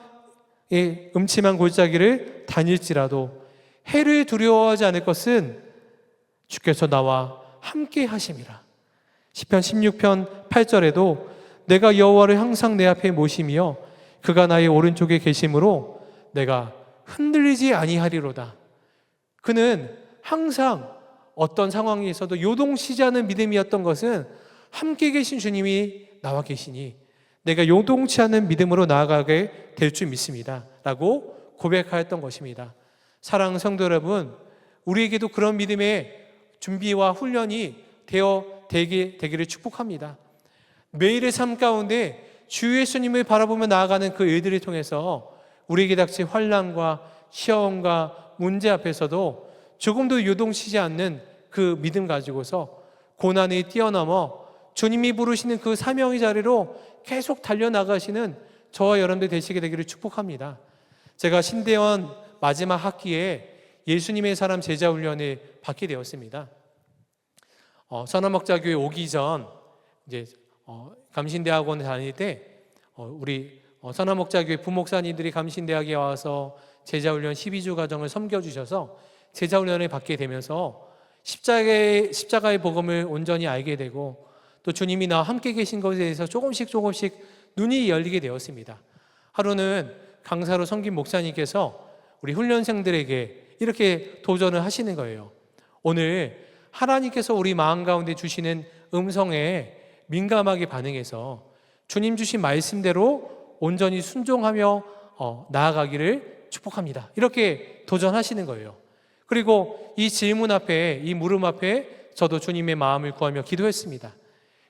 음침한 골짜기를 다닐지라도 해를 두려워하지 않을 것은 주께서 나와 함께 하심이라. 시편 16편 8절에도 내가 여호와를 항상 내 앞에 모시며 그가 나의 오른쪽에 계심으로 내가 흔들리지 아니하리로다. 그는 항상 어떤 상황에서도 요동치지 않은 믿음이었던 것은 함께 계신 주님이 나와 계시니 내가 요동치 않은 믿음으로 나아가게 될 줄 믿습니다 라고 고백하였던 것입니다. 사랑하는 성도 여러분, 우리에게도 그런 믿음의 준비와 훈련이 되기를 축복합니다. 매일의 삶 가운데 주 예수님을 바라보며 나아가는 그 일들을 통해서 우리에게 닥친 환난과 시험과 문제 앞에서도 조금도 요동치지 않는 그 믿음 가지고서 고난을 뛰어넘어 주님이 부르시는 그 사명의 자리로 계속 달려나가시는 저와 여러분들 되시게 되기를 축복합니다. 제가 신대원 마지막 학기에 예수님의 사람 제자 훈련을 받게 되었습니다. 선화목자교회 오기 전 이제 감신대학원 다닐 때 우리 선화목자교회 부목사님들이 감신대학에 와서 제자훈련 12주 과정을 섬겨주셔서 제자훈련을 받게 되면서 십자가의 복음을 온전히 알게 되고 또 주님이 나와 함께 계신 것에 대해서 조금씩 눈이 열리게 되었습니다. 하루는 강사로 섬긴 목사님께서 우리 훈련생들에게 이렇게 도전을 하시는 거예요. 오늘 하나님께서 우리 마음 가운데 주시는 음성에 민감하게 반응해서 주님 주신 말씀대로 온전히 순종하며 나아가기를 축복합니다. 이렇게 도전하시는 거예요. 그리고 이 질문 앞에, 이 물음 앞에 저도 주님의 마음을 구하며 기도했습니다.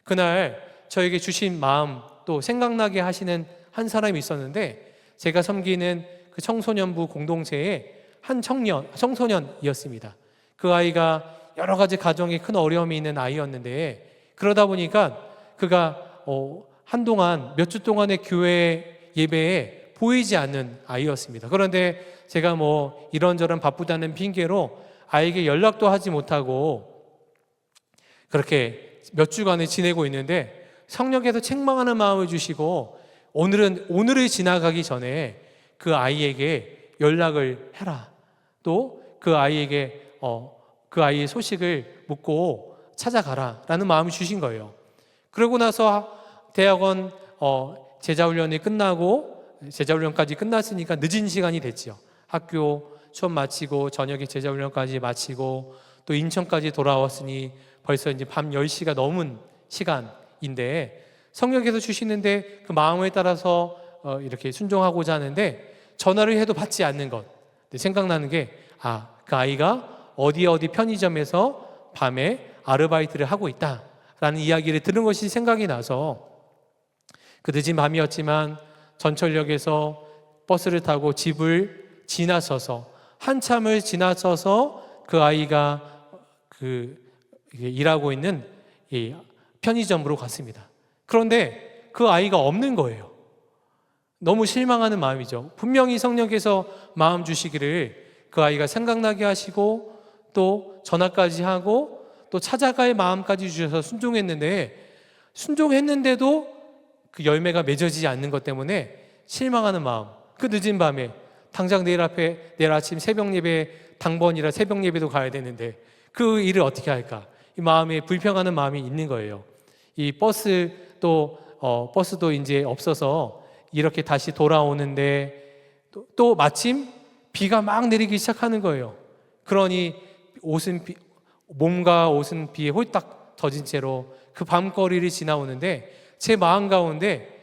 그날 저에게 주신 마음 또 생각나게 하시는 한 사람이 있었는데, 제가 섬기는 그 청소년부 공동체의 한 청소년이었습니다. 그 아이가 여러 가지 가정에 큰 어려움이 있는 아이였는데, 그러다 보니까 그가 한동안 몇 주 동안의 교회 예배에 보이지 않는 아이였습니다. 그런데 제가 이런저런 바쁘다는 핑계로 아이에게 연락도 하지 못하고 그렇게 몇 주간을 지내고 있는데, 성령께서 책망하는 마음을 주시고 오늘을 지나가기 전에 그 아이에게 연락을 해라. 또 그 아이에게 그 아이의 소식을 묻고 찾아가라라는 마음을 주신 거예요. 그러고 나서 대학원 제자훈련이 끝나고 제자훈련까지 끝났으니까 늦은 시간이 됐죠. 학교 수업 마치고 저녁에 제자훈련까지 마치고 또 인천까지 돌아왔으니 벌써 이제 밤 10시가 넘은 시간인데, 성령께서 주시는데 그 마음에 따라서 이렇게 순종하고자 하는데 전화를 해도 받지 않는 것. 생각나는 게 그 아이가 어디 편의점에서 밤에 아르바이트를 하고 있다라는 이야기를 들은 것이 생각이 나서 그 늦은 밤이었지만 전철역에서 버스를 타고 집을 지나서서 한참을 지나서서 그 아이가 일하고 있는 이 편의점으로 갔습니다. 그런데 그 아이가 없는 거예요. 너무 실망하는 마음이죠. 분명히 성령께서 마음 주시기를 그 아이가 생각나게 하시고 또 전화까지 하고 또 찾아갈 마음까지 주셔서 순종했는데도 그 열매가 맺어지지 않는 것 때문에 실망하는 마음. 그 늦은 밤에 당장 내일 아침 새벽 예배 당번이라 새벽 예배도 가야 되는데 그 일을 어떻게 할까? 이 마음에 불평하는 마음이 있는 거예요. 이 버스도 이제 없어서 이렇게 다시 돌아오는데 또 마침 비가 막 내리기 시작하는 거예요. 그러니 몸과 옷은 비에 홀딱 젖은 채로 그 밤거리를 지나오는데 제 마음 가운데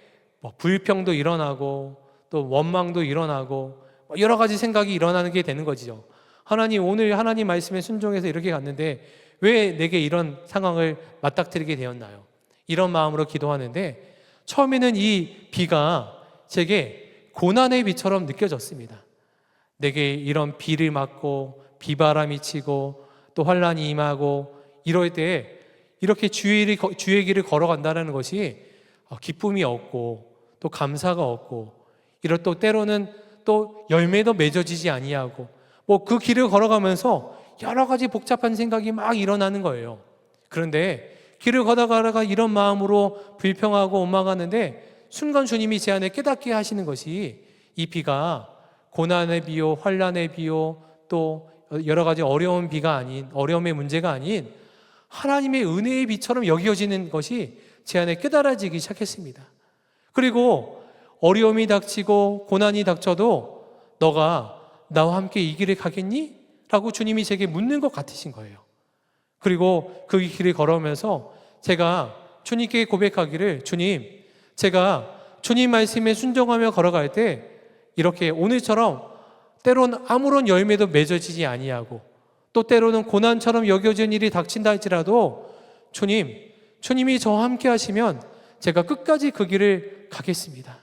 불평도 일어나고 또 원망도 일어나고 여러 가지 생각이 일어나는 게 되는 거죠. 하나님, 오늘 하나님 말씀에 순종해서 이렇게 갔는데 왜 내게 이런 상황을 맞닥뜨리게 되었나요? 이런 마음으로 기도하는데 처음에는 이 비가 제게 고난의 비처럼 느껴졌습니다. 내게 이런 비를 맞고 비바람이 치고 또 환란이 임하고 이럴 때 이렇게 주의 길을 걸어간다는 것이 기쁨이 없고 또 감사가 없고 이럴 또 때로는 또 열매도 맺어지지 아니하고 그 길을 걸어가면서 여러 가지 복잡한 생각이 막 일어나는 거예요. 그런데 길을 걷어가다가 이런 마음으로 불평하고 원망하는데 순간 주님이 제 안에 깨닫게 하시는 것이 이 비가 고난의 비요, 환란의 비요, 또 여러 가지 어려움의 문제가 아닌 하나님의 은혜의 비처럼 여겨지는 것이 제 안에 깨달아지기 시작했습니다. 그리고 어려움이 닥치고 고난이 닥쳐도 너가 나와 함께 이 길을 가겠니? 라고 주님이 제게 묻는 것 같으신 거예요. 그리고 그 길을 걸어오면서 제가 주님께 고백하기를, 주님, 제가 주님 말씀에 순종하며 걸어갈 때 이렇게 오늘처럼 때로는 아무런 열매도 맺어지지 아니하고 또 때로는 고난처럼 여겨진 일이 닥친다 할지라도 주님이 저와 함께 하시면 제가 끝까지 그 길을 가겠습니다.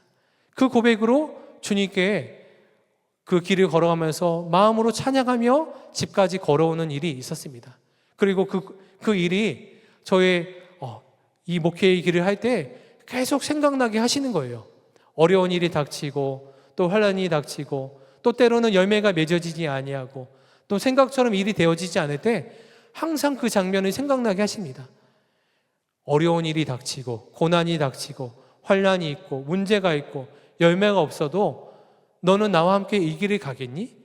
그 고백으로 주님께 그 길을 걸어가면서 마음으로 찬양하며 집까지 걸어오는 일이 있었습니다. 그리고 그 일이 저의 이 목회의 길을 할 때 계속 생각나게 하시는 거예요. 어려운 일이 닥치고 또 환난이 닥치고 또 때로는 열매가 맺어지지 아니하고 또 생각처럼 일이 되어지지 않을 때 항상 그 장면을 생각나게 하십니다. 어려운 일이 닥치고 고난이 닥치고 환난이 있고 문제가 있고 열매가 없어도 너는 나와 함께 이 길을 가겠니?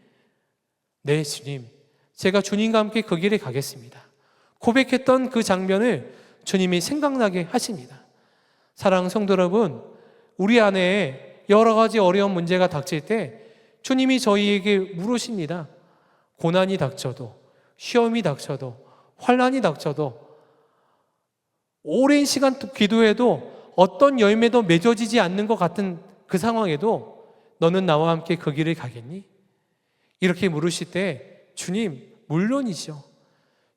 네, 주님. 제가 주님과 함께 그 길에 가겠습니다. 고백했던 그 장면을 주님이 생각나게 하십니다. 사랑하는 성도 여러분, 우리 안에 여러 가지 어려운 문제가 닥칠 때 주님이 저희에게 물으십니다. 고난이 닥쳐도, 시험이 닥쳐도, 환난이 닥쳐도, 오랜 시간 기도해도 어떤 열매도 맺어지지 않는 것 같은 그 상황에도 너는 나와 함께 그 길을 가겠니? 이렇게 물으실 때 주님, 물론이죠.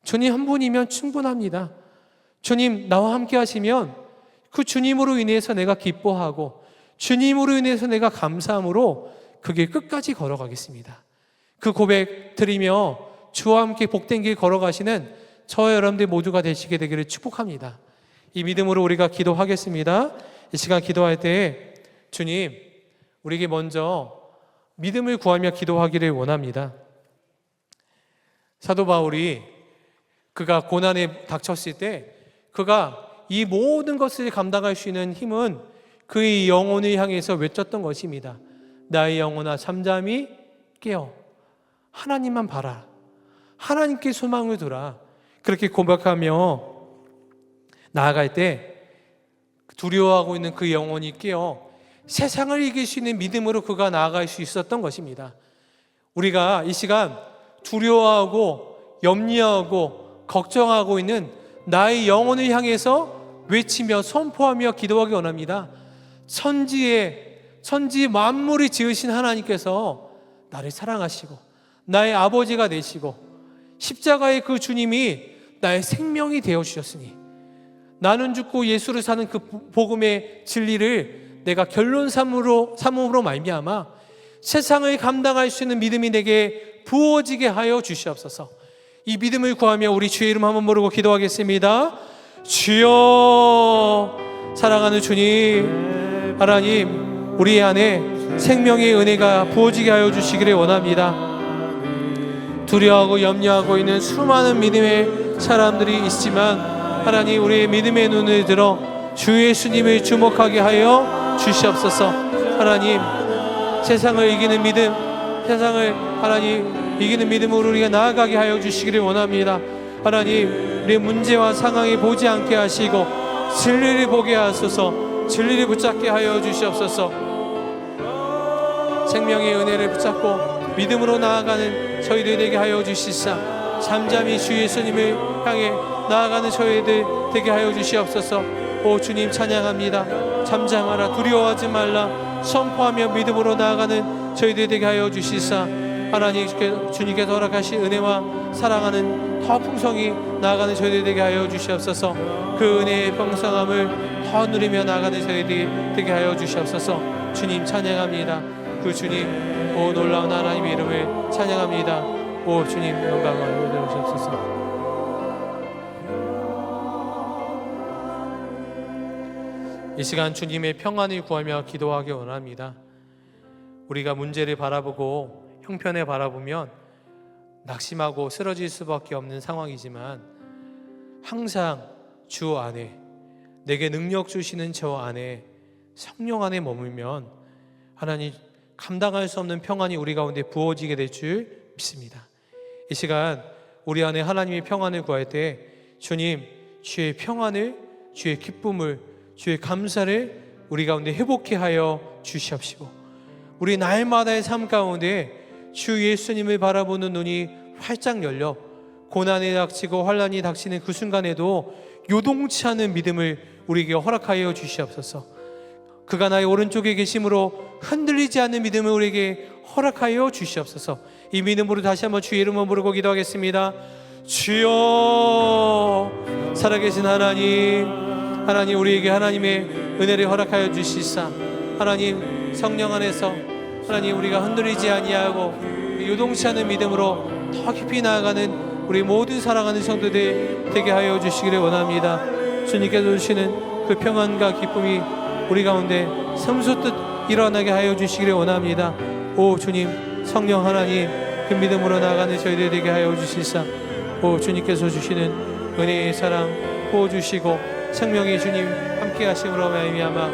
주님 한 분이면 충분합니다. 주님 나와 함께 하시면 그 주님으로 인해서 내가 기뻐하고 주님으로 인해서 내가 감사함으로 그 길 끝까지 걸어가겠습니다. 그 고백 드리며 주와 함께 복된 길 걸어가시는 저와 여러분들 모두가 되시게 되기를 축복합니다. 이 믿음으로 우리가 기도하겠습니다. 이 시간 기도할 때 주님, 우리에게 먼저 믿음을 구하며 기도하기를 원합니다. 사도 바울이 그가 고난에 닥쳤을 때 그가 이 모든 것을 감당할 수 있는 힘은 그의 영혼을 향해서 외쳤던 것입니다. 나의 영혼아 잠잠히 깨어 하나님만 바라, 하나님께 소망을 두라. 그렇게 고백하며 나아갈 때 두려워하고 있는 그 영혼이 깨어 세상을 이길 수 있는 믿음으로 그가 나아갈 수 있었던 것입니다. 우리가 이 시간 두려워하고 염려하고 걱정하고 있는 나의 영혼을 향해서 외치며 선포하며 기도하기 원합니다. 천지 만물을 지으신 하나님께서 나를 사랑하시고 나의 아버지가 되시고 십자가의 그 주님이 나의 생명이 되어 주셨으니 나는 죽고 예수를 사는 그 복음의 진리를 내가 결론 삼음으로 말미암아 세상을 감당할 수 있는 믿음이 내게 부어지게 하여 주시옵소서. 이 믿음을 구하며 우리 주의 이름 한번 부르고 기도하겠습니다. 주여, 사랑하는 주님, 하나님 우리 안에 생명의 은혜가 부어지게 하여 주시기를 원합니다. 두려워하고 염려하고 있는 수많은 믿음의 사람들이 있지만 하나님 우리의 믿음의 눈을 들어 주 예수님을 주목하게 하여 주시옵소서. 하나님 세상을 이기는 믿음, 세상을 하나님 이기는 믿음으로 우리가 나아가게 하여 주시기를 원합니다. 하나님 우리의 문제와 상황에 보지 않게 하시고 진리를 보게 하소서. 진리를 붙잡게 하여 주시옵소서. 생명의 은혜를 붙잡고 믿음으로 나아가는 저희들 되게 하여 주시사 잠잠히 주 예수님을 향해 나아가는 저희들 되게 하여 주시옵소서. 오 주님 찬양합니다. 잠잠하라, 두려워하지 말라, 선포하며 믿음으로 나아가는 저희들 되게 하여 주시사 하나님 주님께서 허락하신 은혜와 사랑하는 더 풍성히 나아가는 저희들 되게 하여 주시옵소서. 그 은혜의 풍성함을 더 누리며 나아가는 저희들 되게 하여 주시옵소서. 주님 찬양합니다. 그 주님, 오 놀라운 하나님의 이름을 찬양합니다. 오 주님 영광을 올려주시옵소서. 이 시간 주님의 평안을 구하며 기도하기 원합니다. 우리가 문제를 바라보고 형편을 바라보면 낙심하고 쓰러질 수밖에 없는 상황이지만 항상 주 안에 내게 능력 주시는 저 안에 성령 안에 머물면 하나님 감당할 수 없는 평안이 우리 가운데 부어지게 될 줄 믿습니다. 이 시간 우리 안에 하나님의 평안을 구할 때 주님 주의 평안을, 주의 기쁨을, 주의 감사를 우리 가운데 회복케 하여 주시옵시고 우리 날마다의 삶 가운데 주 예수님을 바라보는 눈이 활짝 열려 고난이 닥치고 환난이 닥치는 그 순간에도 요동치 않은 믿음을 우리에게 허락하여 주시옵소서. 그가 나의 오른쪽에 계심으로 흔들리지 않는 믿음을 우리에게 허락하여 주시옵소서. 이 믿음으로 다시 한번 주의 이름을 부르고 기도하겠습니다. 주여, 살아계신 하나님 우리에게 하나님의 은혜를 허락하여 주시사 하나님 성령 안에서 하나님 우리가 흔들리지 아니하고 요동치 않은 믿음으로 더 깊이 나아가는 우리 모든 사랑하는 성도들 되게 하여 주시기를 원합니다. 주님께서 주시는 그 평안과 기쁨이 우리 가운데 샘솟듯 일어나게 하여 주시기를 원합니다. 오 주님, 성령 하나님 그 믿음으로 나아가는 저희들 되게 하여 주시사 오 주님께서 주시는 은혜의 사랑 부어주시고 생명의 주님 함께 하심으로 말미암아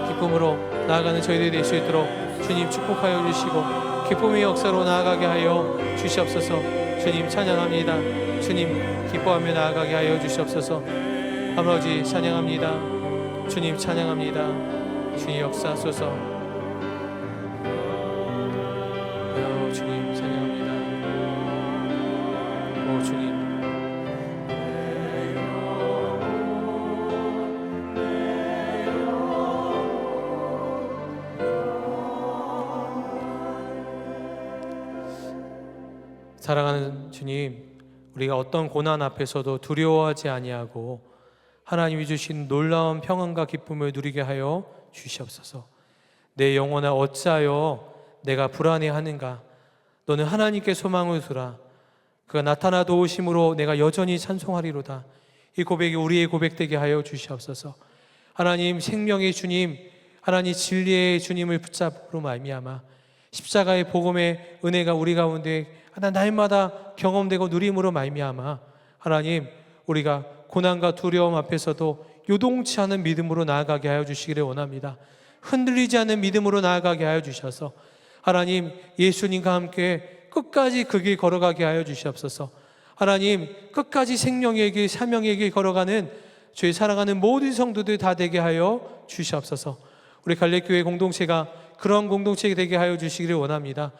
기쁨으로 나아가는 저희들이 될 수 있도록 주님 축복하여 주시고 기쁨의 역사로 나아가게 하여 주시옵소서. 주님 찬양합니다. 주님 기뻐하며 나아가게 하여 주시옵소서. 아버지 찬양합니다. 주님 찬양합니다. 주님 역사하소서. 주님 찬양합니다. 오 주님. 사랑하는 주님, 우리가 어떤 고난 앞에서도 두려워하지 아니하고 하나님이 주신 놀라운 평안과 기쁨을 누리게 하여 주시옵소서. 내 영혼아 어찌하여 내가 불안해하는가? 너는 하나님께 소망을 두라. 그가 나타나 도우심으로 내가 여전히 찬송하리로다. 이 고백이 우리의 고백되게 하여 주시옵소서. 하나님 생명의 주님, 하나님 진리의 주님을 붙잡으로 말미암아 십자가의 복음의 은혜가 우리 가운데 날마다 경험되고 누림으로 말미암아 하나님 우리가 고난과 두려움 앞에서도 요동치 않은 믿음으로 나아가게 하여 주시기를 원합니다. 흔들리지 않는 믿음으로 나아가게 하여 주셔서 하나님 예수님과 함께 끝까지 그 길 걸어가게 하여 주시옵소서. 하나님 끝까지 생명의 길 사명의 길 걸어가는 저희 사랑하는 모든 성도들 다 되게 하여 주시옵소서. 우리 갈래교회 공동체가 그런 공동체가 되게 하여 주시기를 원합니다.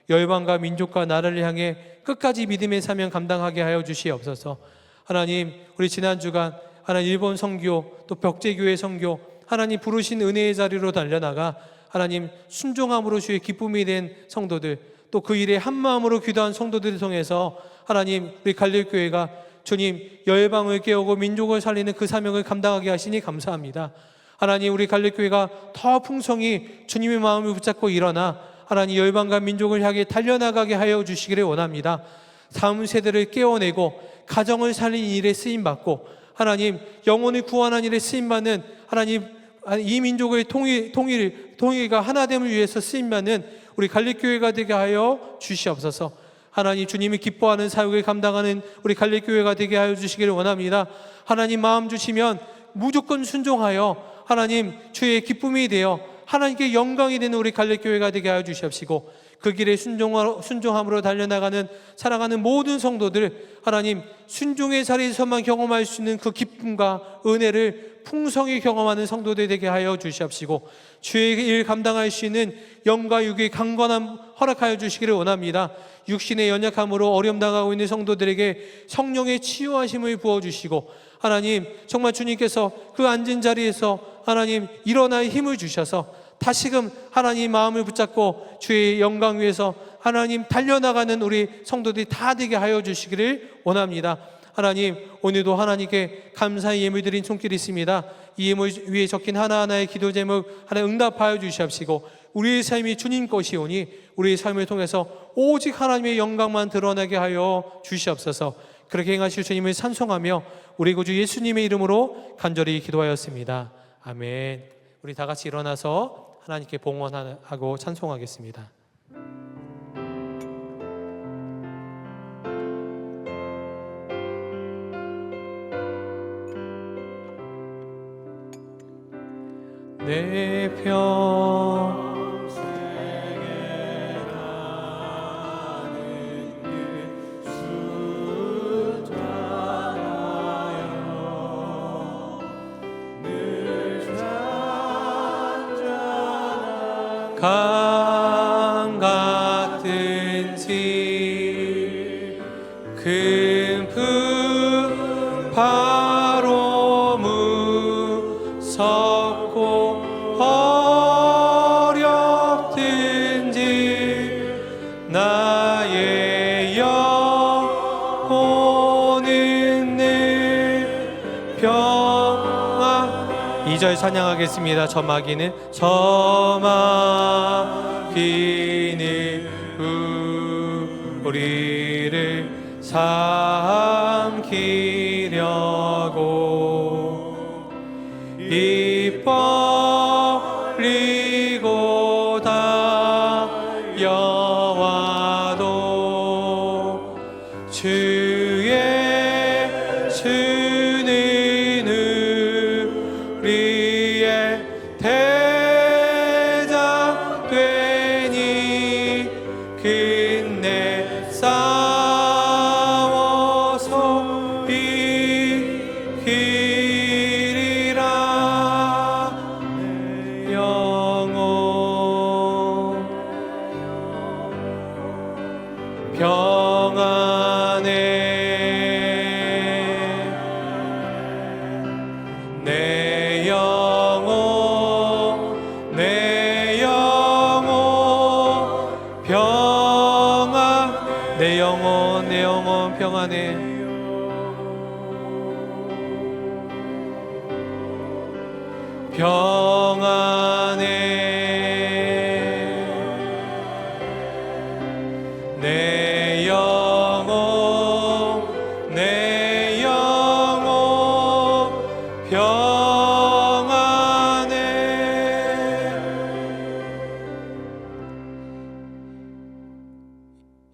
열방과 민족과 나라를 향해 끝까지 믿음의 사명 감당하게 하여 주시옵소서. 하나님 우리 지난 주간 하나님 일본 선교 또 벽제교회 선교 하나님 부르신 은혜의 자리로 달려나가 하나님 순종함으로 주의 기쁨이 된 성도들 또 그 일에 한마음으로 기도한 성도들을 통해서 하나님 우리 갈릴교회가 주님 열방을 깨우고 민족을 살리는 그 사명을 감당하게 하시니 감사합니다. 하나님 우리 갈릴교회가 더 풍성히 주님의 마음을 붙잡고 일어나 하나님 열방과 민족을 향해 달려나가게 하여 주시기를 원합니다. 다음 세대를 깨워내고 가정을 살린 일에 쓰임받고 하나님 영혼을 구원하는 일에 쓰임받는 하나님 이 민족의 통일과 하나됨을 위해서 쓰임받는 우리 갈릴교회가 되게 하여 주시옵소서. 하나님 주님이 기뻐하는 사역을 감당하는 우리 갈릴교회가 되게 하여 주시기를 원합니다. 하나님 마음 주시면 무조건 순종하여 하나님 주의 기쁨이 되어 하나님께 영광이 되는 우리 갈릴교회가 되게 하여 주시옵시고 그 길에 순종함으로 달려나가는 사랑하는 모든 성도들 하나님 순종의 자리에서만 경험할 수 있는 그 기쁨과 은혜를 풍성히 경험하는 성도들 되게 하여 주시옵시고 주의 일 감당할 수 있는 영과 육의 강건함 허락하여 주시기를 원합니다. 육신의 연약함으로 어려움 당하고 있는 성도들에게 성령의 치유하심을 부어주시고 하나님 정말 주님께서 그 앉은 자리에서 하나님 일어날 힘을 주셔서 다시금 하나님 마음을 붙잡고 주의 영광 위에서 하나님 달려나가는 우리 성도들이 다 되게 하여 주시기를 원합니다. 하나님 오늘도 하나님께 감사의 예물 드린 손길이 있습니다. 이 예물 위에 적힌 하나하나의 기도 제목 하나님 응답하여 주시옵시고 우리의 삶이 주님 것이오니 우리의 삶을 통해서 오직 하나님의 영광만 드러나게 하여 주시옵소서. 그렇게 행하실 주님을 찬송하며 우리 구주 예수님의 이름으로 간절히 기도하였습니다. 아멘. 우리 다 같이 일어나서 하나님께 봉헌하고 찬송하겠습니다. 내 평생에 가는 길 따라요 늘 잔잔한 강 같은 길 큰 품 바로 무섭고 어렵든지 나의 영혼은 늘 평안 2절 찬양하겠습니다. 저 마귀는 우리를 삼키려고 입 벌리고 달려와도 주의 평안해 내 영혼 평안 내 영혼 평안해 평안해 내 영혼 평안해.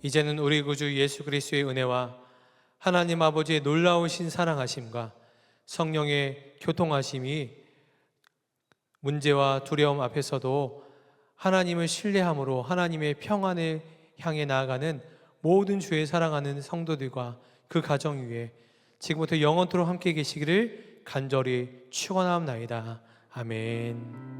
이제는 우리 구주 예수 그리스도의 은혜와 하나님 아버지의 놀라우신 사랑하심과 성령의 교통하심이 문제와 두려움 앞에서도 하나님을 신뢰함으로 하나님의 평안을 향해 나아가는 모든 주의 사랑하는 성도들과 그 가정 위에 지금부터 영원토록 함께 계시기를 간절히 축원하옵나이다. 아멘.